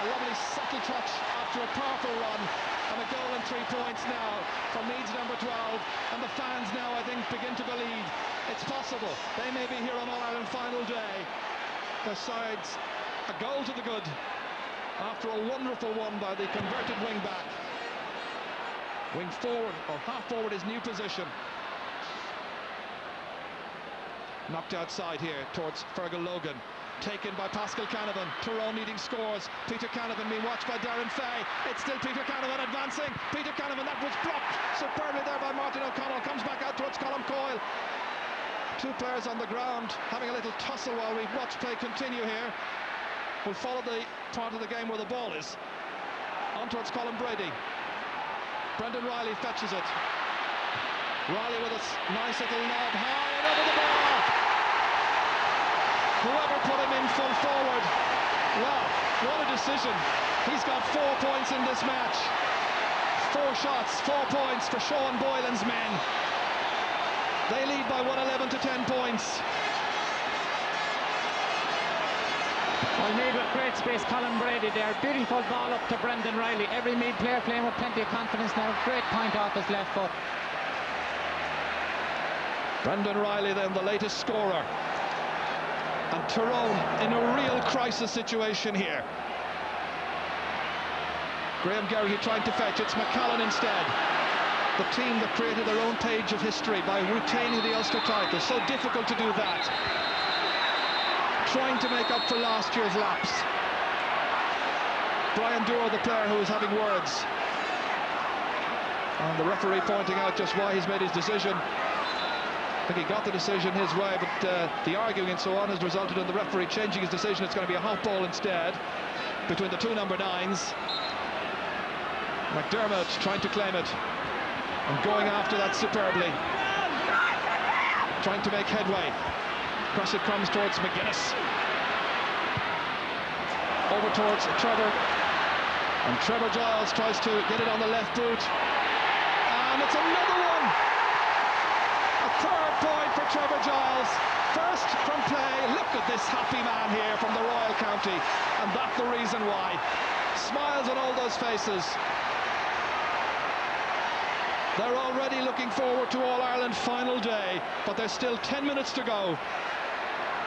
A lovely subtle touch after a powerful run, and a goal and 3 points now for Meath's number 12, and the fans now, I think, begin to believe it's possible. They may be here on All-Ireland final day. Their sides a goal to the good after a wonderful one by the converted wing-back. Wing forward, or half forward, is new position. Knocked outside here towards Fergal Logan. Taken by Pascal Canavan. Tyrone needing scores. Peter Canavan being watched by Darren Fay. It's still Peter Canavan advancing. Peter Canavan, that was blocked superbly there by Martin O'Connell. Comes back out towards Colm Coyle. Two players on the ground having a little tussle while we watch play continue here. We'll follow the part of the game where the ball is. On towards Colin Brady. Brendan Riley fetches it. Riley with a nice little lob high and over the bar. Whoever put him in full forward. Wow, what a decision. He's got 4 points in this match. 4 shots, 4 points for Sean Boylan's men. They lead by 111 to 10 points. Well, Meath with great space. Colin Brady there. Beautiful ball up to Brendan Riley. Every Meath player playing with plenty of confidence now. Great point off his left foot. Brendan Riley then the latest scorer. And Tyrone in a real crisis situation here. Graham Geraghty trying to fetch. It's McCallan instead. The team that created their own page of history by retaining the Ulster title. So difficult to do that. Trying to make up for last year's lapse. Brian Duro, the player who is having words. And the referee pointing out just why he's made his decision. I think he got the decision his way, but the arguing and so on has resulted in the referee changing his decision. It's going to be a hot ball instead between the two number 9s. McDermott trying to claim it and going after that superbly. Trying to make headway. Across it comes towards McGuinness. Over towards Trevor. And Trevor Giles tries to get it on the left boot. And it's another one! A third point for Trevor Giles. First from play. Look at this happy man here from the Royal County. And that's the reason why. Smiles on all those faces. They're already looking forward to All-Ireland final day, but there's still 10 minutes to go.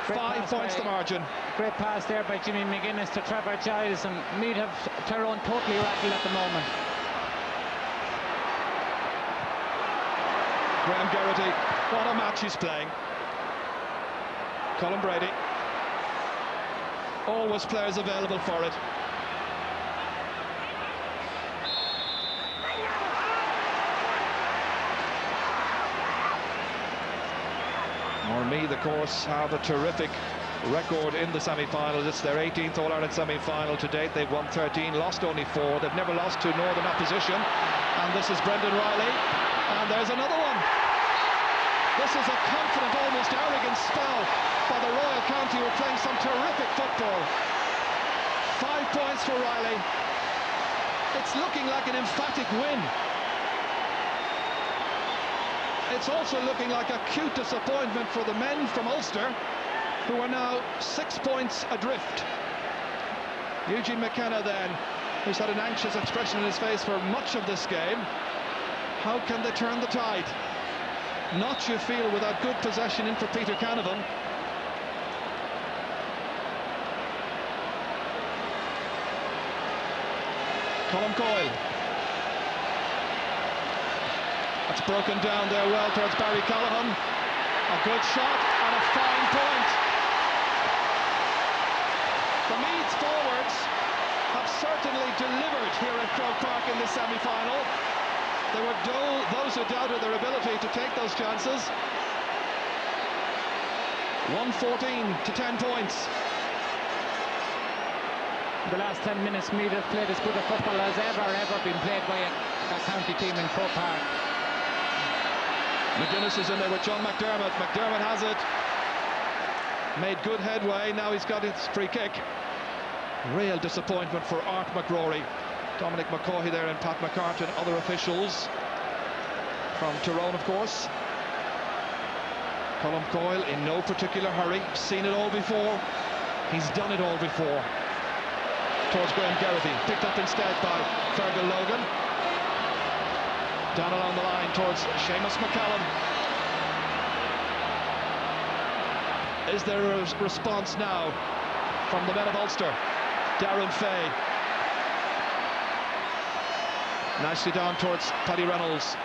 5 points the margin. Great pass there by Jimmy McGuinness to Trevor Giles, and Meath have Tyrone totally rattled at the moment. Graham Geraghty, what a match he's playing. Colin Brady. Always players available for it. Meath, of course, have a terrific record in the semi-finals. It's their 18th All-Ireland semi-final to date. They've won 13, lost only 4. They've never lost to Northern opposition. And this is Brendan Riley. And there's another one. This is a confident, almost arrogant spell by the Royal County, who are playing some terrific football. 5 points for Riley. It's looking like an emphatic win. It's also looking like acute disappointment for the men from Ulster, who are now 6 points adrift. Eugene McKenna then, who's had an anxious expression in his face for much of this game. How can they turn the tide? Not, you feel, without good possession in for Peter Canavan. Colm Coyle. That's broken down there well towards Barry Callahan. A good shot and a fine point. The Meath forwards have certainly delivered here at Croke Park in this semi-final. There were those who doubted their ability to take those chances. 114 to 10 points. The last 10 minutes, Meath have played as good a football as ever been played by a county team in Croke Park. McGuinness is in there with John McDermott. McDermott has it. Made good headway. Now he's got his free kick. Real disappointment for Art McRory. Dominic McCaughey there and Pat McCartan, other officials from Tyrone, of course. Colm Coyle in no particular hurry, seen it all before. He's done it all before. Towards Graham Geraghty, picked up instead by Fergal Logan. Down along the line towards Seamus McCallum. Is there a response now from the men of Ulster? Darren Fay. Nicely down towards Paddy Reynolds.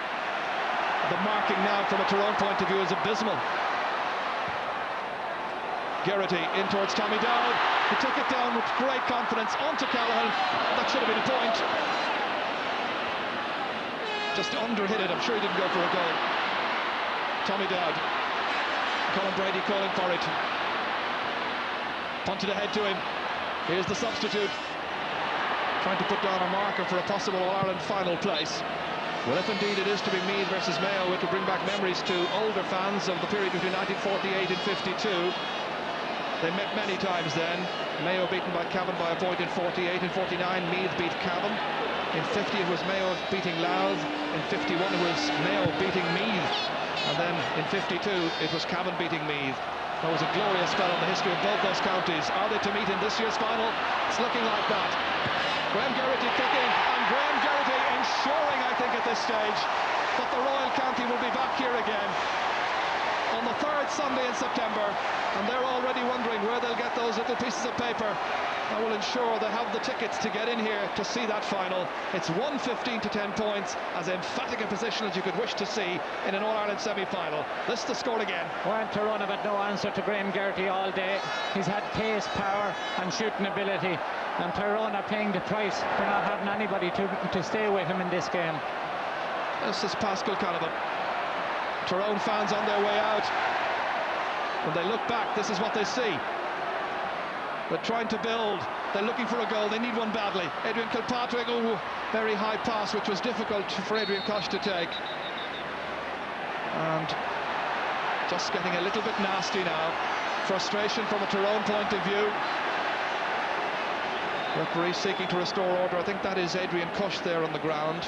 The marking now from a Tyrone point of view is abysmal. Geraghty in towards Tommy Dowd. He took it down with great confidence onto Callaghan. That should have been a point. Just under-hit it. I'm sure he didn't go for a goal. Tommy Dowd. Colin Brady calling for it. Punted ahead to him. Here's the substitute. Trying to put down a marker for a possible All-Ireland final place. Well, if indeed it is to be Meath versus Mayo, it will bring back memories to older fans of the period between 1948 and 52. They met many times then. Mayo beaten by Cavan by a point in 48. In 49, Meath beat Cavan. In 50, it was Mayo beating Louth. In 51, it was Mayo beating Meath. And then in 52, it was Cavan beating Meath. That was a glorious spell in the history of both those counties. Are they to meet in this year's final? It's looking like that. Graham Geraghty kicking, and Graham Geraghty ensuring, I think, at this stage, that the Royal County will be back here again on the 3rd Sunday in September, and they're already wondering where they'll get those little pieces of paper that will ensure they have the tickets to get in here to see that final. It's 1-15 to 10 points, as emphatic a position as you could wish to see in an All-Ireland semi-final. This is the score again. Well, Tyrone have had no answer to Graham Geraghty all day. He's had pace, power and shooting ability, and Tyrone are paying the price for not having anybody to stay with him in this game. This is Pascal Canavan. Tyrone fans on their way out. When they look back, this is what they see. They're trying to build. They're looking for a goal. They need one badly. Adrian Kilpatrick, very high pass, which was difficult for Adrian Koch to take. And just getting a little bit nasty now. Frustration from a Tyrone point of view. Referee seeking to restore order. I think that is Adrian Koch there on the ground.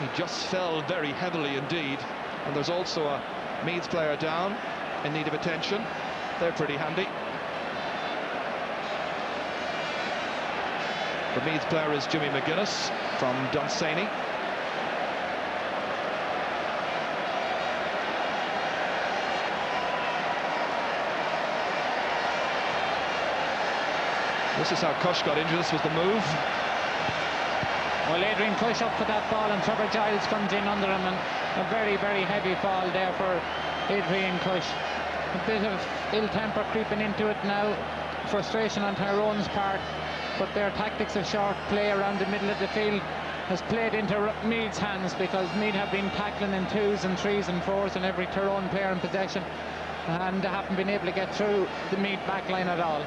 He just fell very heavily indeed. And there's also a Meath player down in need of attention. They're pretty handy. The Meath player is Jimmy McGuinness from Dunsany. This is how Koch got injured. This was the move. Well, Adrian Koch up for that ball, and Trevor Giles comes in under him, and a very, very heavy fall there for Adrian Koch. A bit of ill temper creeping into it now, frustration on Tyrone's part, but their tactics of short play around the middle of the field has played into Meath's hands, because Meath have been tackling in 2s and 3s and 4s and every Tyrone player in possession, and they haven't been able to get through the Meath back line at all.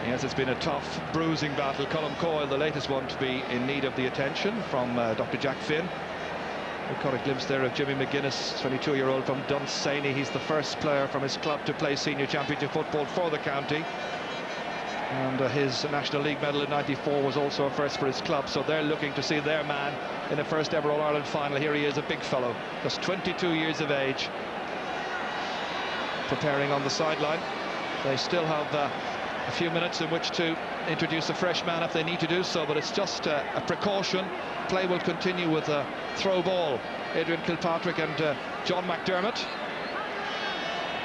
Yes, it's been a tough, bruising battle. Colm Coyle, the latest one to be in need of the attention from Dr. Jack Finn. We caught a glimpse there of Jimmy McGuinness, 22-year-old from Dunsany. He's the first player from his club to play senior championship football for the county. And his National League medal in '94 was also a first for his club, so they're looking to see their man in the first ever All-Ireland final. Here he is, a big fellow, just 22 years of age, preparing on the sideline. They still have a few minutes in which to introduce a fresh man if they need to do so, but it's just a precaution. Play will continue with a throw ball. Adrian Kilpatrick and John McDermott,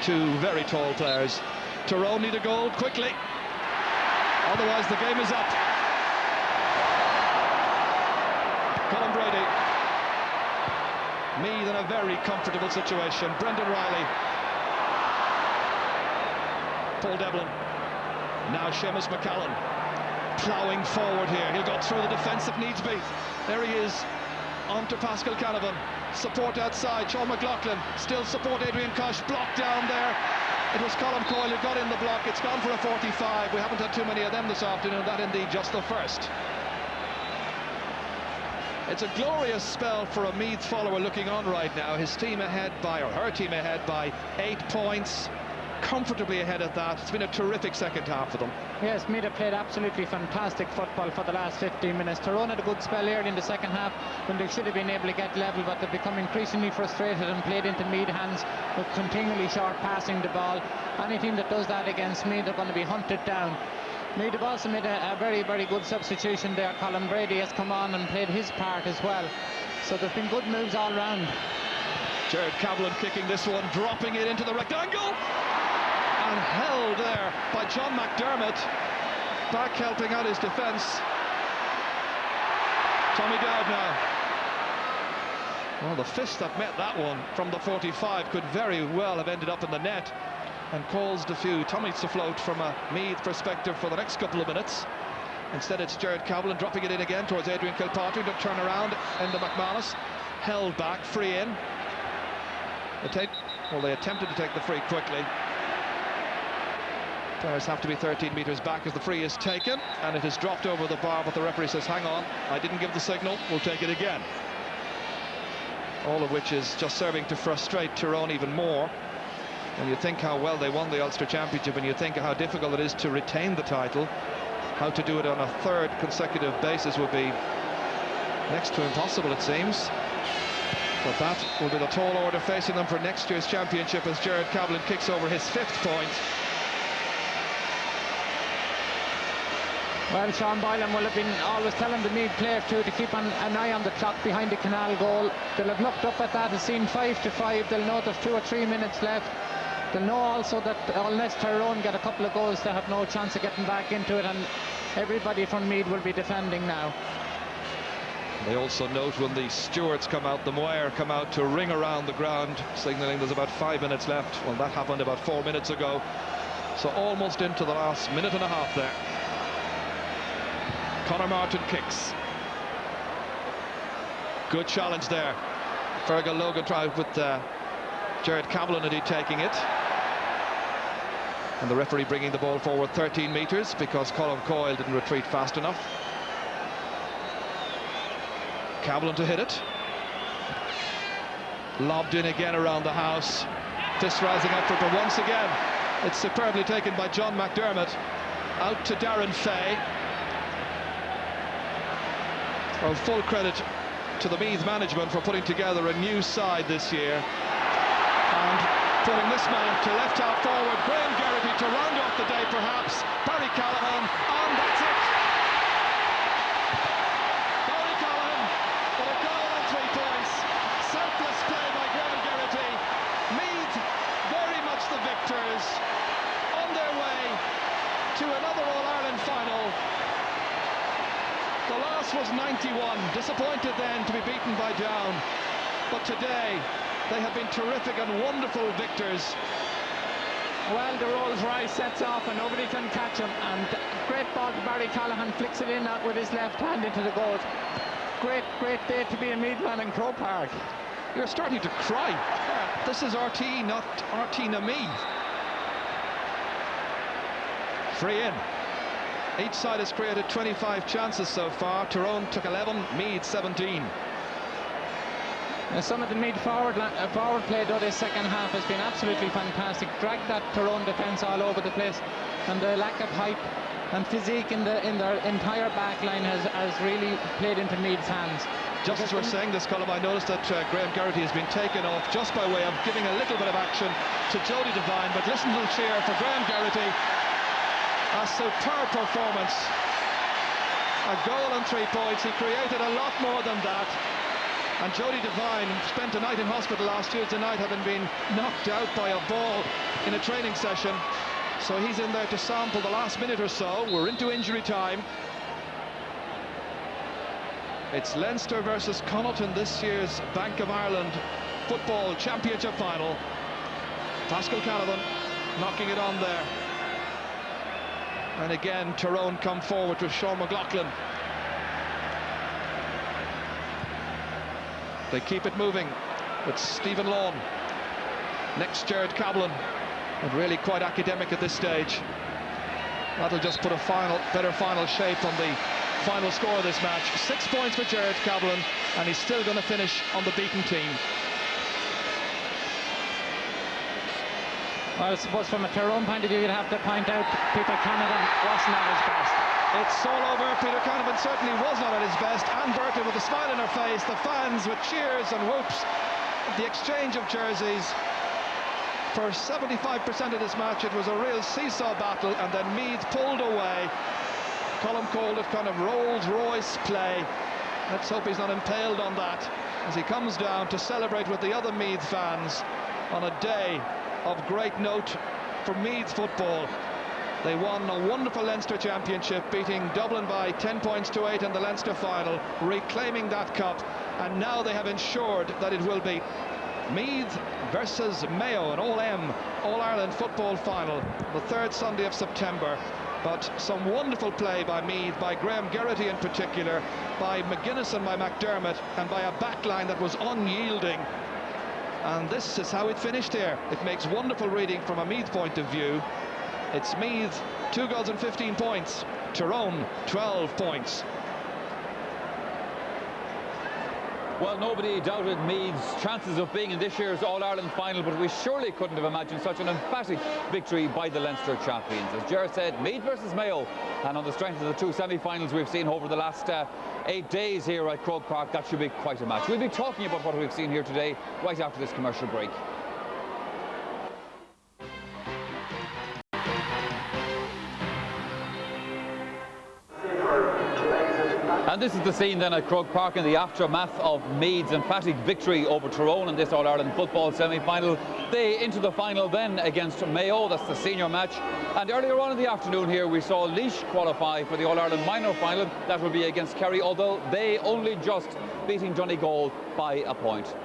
two very tall players. Tyrone need a goal quickly, otherwise the game is up. Colin Brady. Meath in a very comfortable situation. Brendan Riley. Paul Devlin. Now Seamus McCallum ploughing forward here. He'll go through the defence if needs be. There he is, on to Pascal Canavan. Support outside, Sean McLaughlin. Still support Adrian Koch, blocked down there. It was Colm Coyle who got in the block. It's gone for a 45. We haven't had too many of them this afternoon. That indeed just the first. It's a glorious spell for a Meath follower looking on right now. His team ahead by, or her team ahead by 8 points. comfortably ahead of that. It's been a terrific second half for them. Yes, Meath have played absolutely fantastic football for the last 15 minutes. Tyrone had a good spell early in the second half when they should have been able to get level, but they've become increasingly frustrated and played into Meath hands with continually short passing the ball. Any team that does that against Meath are going to be hunted down. Meath have also made a very, very good substitution there. Colin Brady has come on and played his part as well. So there's been good moves all round. Jared Cavlin kicking this one, dropping it into the rectangle, and held there by John McDermott, back helping out his defence. Tommy Dowd now. Well, the fist that met that one from the 45 could very well have ended up in the net and caused a few tummies to float from a Meath perspective for the next couple of minutes. Instead, it's Jared Cavlin dropping it in again towards Adrian Kilpatrick to turn around into McManus. Held back, free in. They attempted to take the free quickly. Players have to be 13 metres back as the free is taken, and it is dropped over the bar, but the referee says, hang on, I didn't give the signal, we'll take it again. All of which is just serving to frustrate Tyrone even more. When you think how well they won the Ulster Championship, and you think how difficult it is to retain the title, how to do it on a third consecutive basis would be next to impossible, it seems. But that will be the tall order facing them for next year's championship as Jared Cavlin kicks over his 5th point. Well, Sean Boylan will have been always telling the Meath players to keep an eye on the clock behind the Canal goal. They'll have looked up at that and seen 5-5. They'll know there's 2 or 3 minutes left. They'll know also that unless Tyrone get a couple of goals, they have no chance of getting back into it, and everybody from Meath will be defending now. They also note when the stewards come out, the Moir come out to ring around the ground, signalling there's about 5 minutes left. Well, that happened about 4 minutes ago, so almost into the last minute and a half there. Conor Martin kicks. Good challenge there. Fergal Logan tried with Jared Cavlin indeed taking it. And the referee bringing the ball forward 13 metres because Colin Coyle didn't retreat fast enough. Cavlin to hit it. Lobbed in again around the house. Fist rising up for it, but once again it's superbly taken by John McDermott. Out to Darren Fay. Well, full credit to the Meath management for putting together a new side this year and putting this man to left half forward, Graham Geraghty, to round off the day perhaps. Barry Callahan, and that's it. Barry Callahan with a goal and 3 points. Selfless play by Graham Geraghty. Meath very much the victors, on their way to another All-Ireland final. The last was 91, disappointed then to be beaten by Down, but today they have been terrific and wonderful victors. Well, the Rolls Royce sets off and nobody can catch him, and great ball to Barry Callahan, flicks it in out with his left hand into the goal. Great day to be a Meath man in Croke Park. You're starting to cry. This is RT, not RT na Meath. Free in. Each side has created 25 chances so far. Tyrone took 11, Meath 17. Some of the Meath forward play though this second half has been absolutely fantastic. Dragged that Tyrone defence all over the place, and the lack of height and physique in their entire back line has really played into Meath's hands. Just as we're saying this, Colm, I noticed that Graham Geraghty has been taken off just by way of giving a little bit of action to Jody Devine, but listen to the cheer for Graham Geraghty. A superb performance. A goal and 3 points. He created a lot more than that. And Jody Devine spent a night in hospital last Tuesday night, having been knocked out by a ball in a training session. So he's in there to sample the last minute or so. We're into injury time. It's Leinster versus Connaughton, this year's Bank of Ireland Football Championship final. Pascal Canavan knocking it on there. And again, Tyrone come forward with Sean McLaughlin. They keep it moving with Stephen Lawn. Next, Jared Cavlin. And really quite academic at this stage. That'll just put a better final shape on the final score of this match. 6 points for Jared Cavlin, and he's still going to finish on the beaten team. Well, I suppose from a Tyrone point of view, you'd have to point out Peter Canavan wasn't at his best. It's all over. Peter Canavan certainly was not at his best. Anne Burton with a smile on her face, the fans with cheers and whoops, the exchange of jerseys. For 75% of this match, it was a real seesaw battle, and then Meath pulled away. Colm called it kind of Rolls-Royce play. Let's hope he's not impaled on that as he comes down to celebrate with the other Meath fans on a day of great note for Meath football. They won a wonderful Leinster Championship, beating Dublin by 10 points to 8 in the Leinster final, reclaiming that cup, and now they have ensured that it will be Meath versus Mayo, an All-M, All-Ireland football final, the 3rd Sunday of September. But some wonderful play by Meath, by Graham Geraghty in particular, by McGuinness and by McDermott, and by a backline that was unyielding. And this is how it finished here. It makes wonderful reading from a Meath point of view. It's Meath 2 goals and 15 points, Tyrone 12 points. Well, nobody doubted Meath's chances of being in this year's All-Ireland final, but we surely couldn't have imagined such an emphatic victory by the Leinster champions. As Ger said, Meath versus Mayo, and on the strength of the 2 semi-finals we've seen over the last 8 days here at Croke Park, that should be quite a match. We'll be talking about what we've seen here today right after this commercial break. And this is the scene then at Croke Park in the aftermath of Meath's emphatic victory over Tyrone in this All-Ireland football semi-final. They into the final then against Mayo, that's the senior match. And earlier on in the afternoon here we saw Laois qualify for the All-Ireland minor final. That will be against Kerry, although they only just beating Donegal by a point.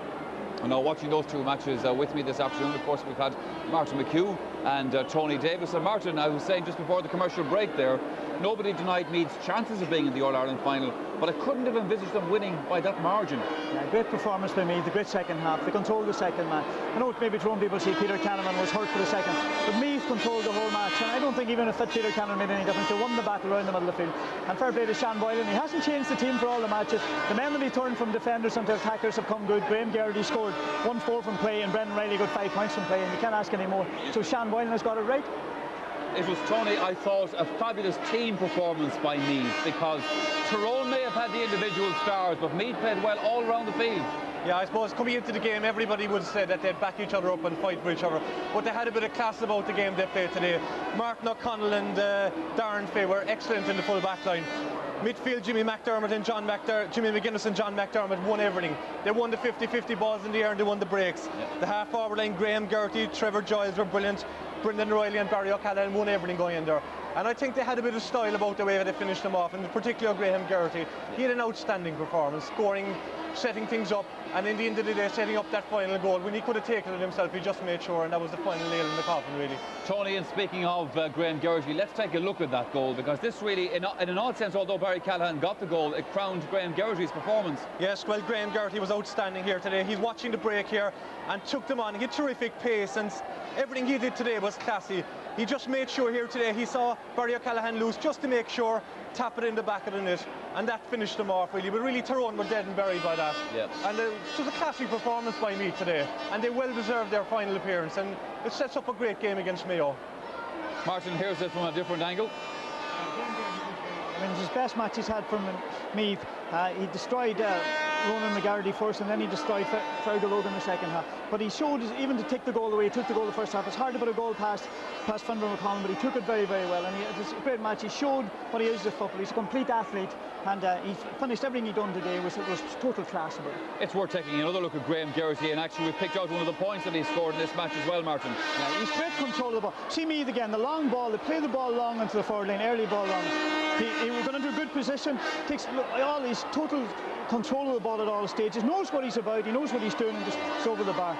And now watching those 2 matches with me this afternoon, of course, we've had Martin McHugh and Tony Davis. And Martin, I was saying just before the commercial break there, nobody denied Meath's chances of being in the All-Ireland final, but I couldn't have envisaged them winning by that margin. Yeah, great performance by Meath, the great second half. They controlled the second match. I know maybe Tyrone people see Peter Canavan was hurt for the second, but Meath controlled the whole match, and I don't think even if Peter Canavan made any difference. They won the battle around the middle of the field. And fair play to Sean Boylan. He hasn't changed the team for all the matches. The men that he turned from defenders into attackers have come good. Graham Geraghty scored 1-4 from play, and Brendan Riley got 5 points from play, and you can't ask any more. So Sean Boylan has got it right. It was, Tony, I thought, a fabulous team performance by Meath, because Tyrone may have had the individual stars, but Meath played well all around the field. Yeah, I suppose coming into the game, everybody would say that they'd back each other up and fight for each other. But they had a bit of class about the game they played today. Martin O'Connell and Darren Fay were excellent in the full back line. Midfield, Jimmy McGuinness and John McDermott won everything. They won the 50-50 balls in the air and they won the breaks. Yep. The half-forward line, Graham Geraghty, Trevor Giles were brilliant. Brendan Riley and Barry O'Callaghan won everything going in there. And I think they had a bit of style about the way they finished them off, and in particular Graham Geraghty. He had an outstanding performance, scoring, setting things up, and in the end of the day setting up that final goal. When he could have taken it himself, he just made sure, and that was the final nail in the coffin, really. Tony, and speaking of Graham Geraghty, let's take a look at that goal, because this really, in an odd sense, although Barry Callahan got the goal, it crowned Graham Geraghty's performance. Yes, well, Graham Geraghty was outstanding here today. He's watching the break here and took them on. He had terrific pace, and everything he did today was classy. He just made sure here today, he saw Barry O'Callaghan loose just to make sure, tap it in the back of the net, and that finished them off really. But really Tyrone were dead and buried by that. Yep. And it was a classic performance by Meath today, and they well deserved their final appearance, and it sets up a great game against Mayo. Martin, here's it from a different angle. I mean, it's his best match he's had from Meath. He destroyed Ronan McGarity first, and then he destroyed Fergal Logan in the second half. But he showed, even to take the goal away, he took the goal the first half. It's hard to put a goal past Finbar McConnell, but he took it very, very well. And it was a great match. He showed what he is as a footballer. He's a complete athlete, and he finished everything he done today. It was total class about it. It's worth taking another look at Graham Geraghty, and actually we've picked out one of the points that he scored in this match as well, Martin. Yeah, he's great control of the ball. See Meath again, the long ball, they play the ball long into the forward line, early ball long. He was going into a good position, takes all his total control of the ball at all stages, knows what he's about, he knows what he's doing, and just it's over the bar.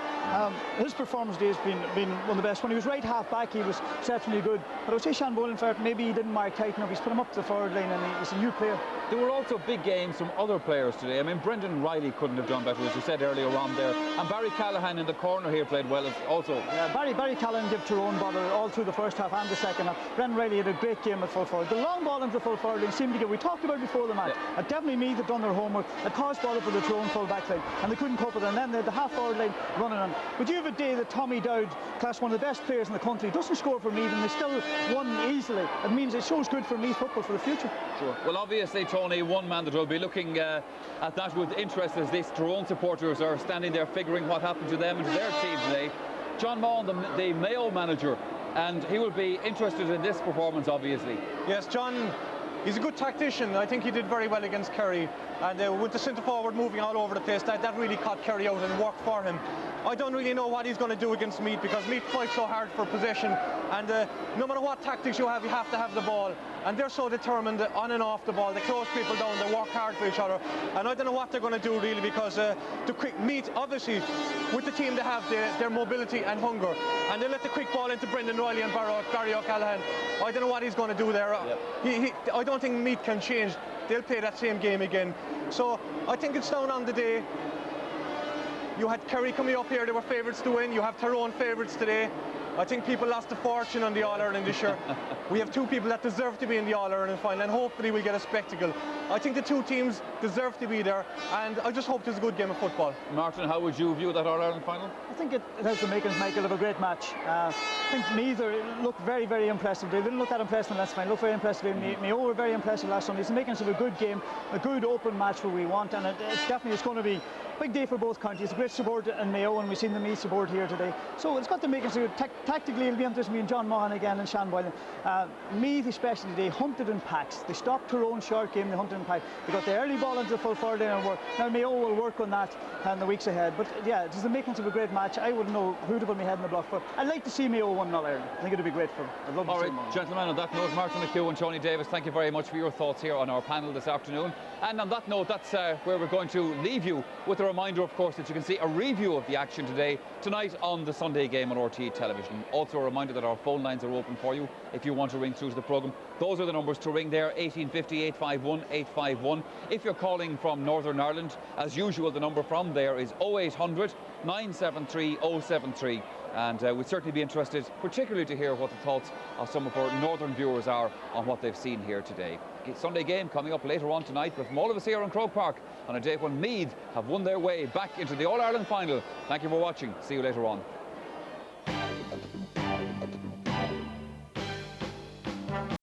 His performance today has been one of the best. When he was right half back, he was exceptionally good. But I would say Sean Boylan, maybe he didn't mark tight enough. He's put him up to the forward line, and he's a new player. There were also big games from other players today. I mean, Brendan Riley couldn't have done better, as you said earlier on there. And Barry Callahan in the corner here played well also. Yeah, Barry Callahan gave Tyrone bother all through the first half and the second half. Brendan Riley had a great game at full forward. The long ball into the full forward line seemed to get, we talked about it before the match. Yeah. Definitely Meath had done their homework. a caused ball up for the Tyrone full back line, and they couldn't cope with it. And then they had the half-forward line running on. But you have a day that Tommy Dowd, class one of the best players in the country, doesn't score for Meath, and they still won easily. It means it shows good for Meath football for the future. Sure. Well, obviously, Tony, one man that will be looking at that with interest as these Tyrone supporters are standing there figuring what happened to them and to their team today. John Maughan, the Mayo manager, and he will be interested in this performance, obviously. Yes, John, he's a good tactician. I think he did very well against Kerry, and with the centre forward moving all over the place, that really caught Kerry out and worked for him. I don't really know what he's going to do against Meath, because Meath fight so hard for possession, and no matter what tactics you have to have the ball, and they're so determined on and off the ball. They close people down, they work hard for each other, and I don't know what they're going to do really, because Meath, obviously, with the team they have, their mobility and hunger, and they let the quick ball into Brendan Riley and Barry O'Callaghan. I don't know what he's going to do there. Yep. I don't think Meath can change. They'll play that same game again. So I think it's down on the day. You had Kerry coming up here, they were favourites to win. You have Tyrone favourites today. I think people lost a fortune on the All-Ireland this year. We have two people that deserve to be in the All-Ireland final, and hopefully we'll get a spectacle. I think the two teams deserve to be there, and I just hope there's a good game of football. Martin, how would you view that All-Ireland final? I think it has the makings, Michael, of a great match. I think Meath looked very, very impressive. They didn't look that impressive in the last final, looked very impressive. Mayo were very impressive last Sunday. It's the makings of a good game, a good open match where we want, and it's going to be a big day for both counties. A great support in Mayo, and we've seen the Meath support here today. So it's got the makings of tactically it'll be interesting. Me and John Maughan again and Sean Boylan. Meath especially today hunted in packs. They stopped Tyrone short game, they hunted in packs. They got the early ball into the full forward line and work. Now Mayo will work on that in the weeks ahead. But yeah, it's the makings of a great match. I wouldn't know who to put my head in the block for. I'd like to see Mayo win All Ireland. I think it'd be great for them. I'd love to see them. All right, gentlemen, on that note, Martin McHugh and Tony Davis, thank you very much for your thoughts here on our panel this afternoon. And on that note, that's where we're going to leave you with a reminder, of course, that you can see a review of the action today, tonight on the Sunday game on RTÉ television. Also a reminder that our phone lines are open for you if you want to ring through to the programme. Those are the numbers to ring there, 1850 851 851. If you're calling from Northern Ireland, as usual, the number from there is 0800 973 073. And we'd certainly be interested, particularly to hear what the thoughts of some of our northern viewers are on what they've seen here today. Sunday game coming up later on tonight, but from all of us here in Croke Park on a day when Meath have won their way back into the All-Ireland final. Thank you for watching. See you later on.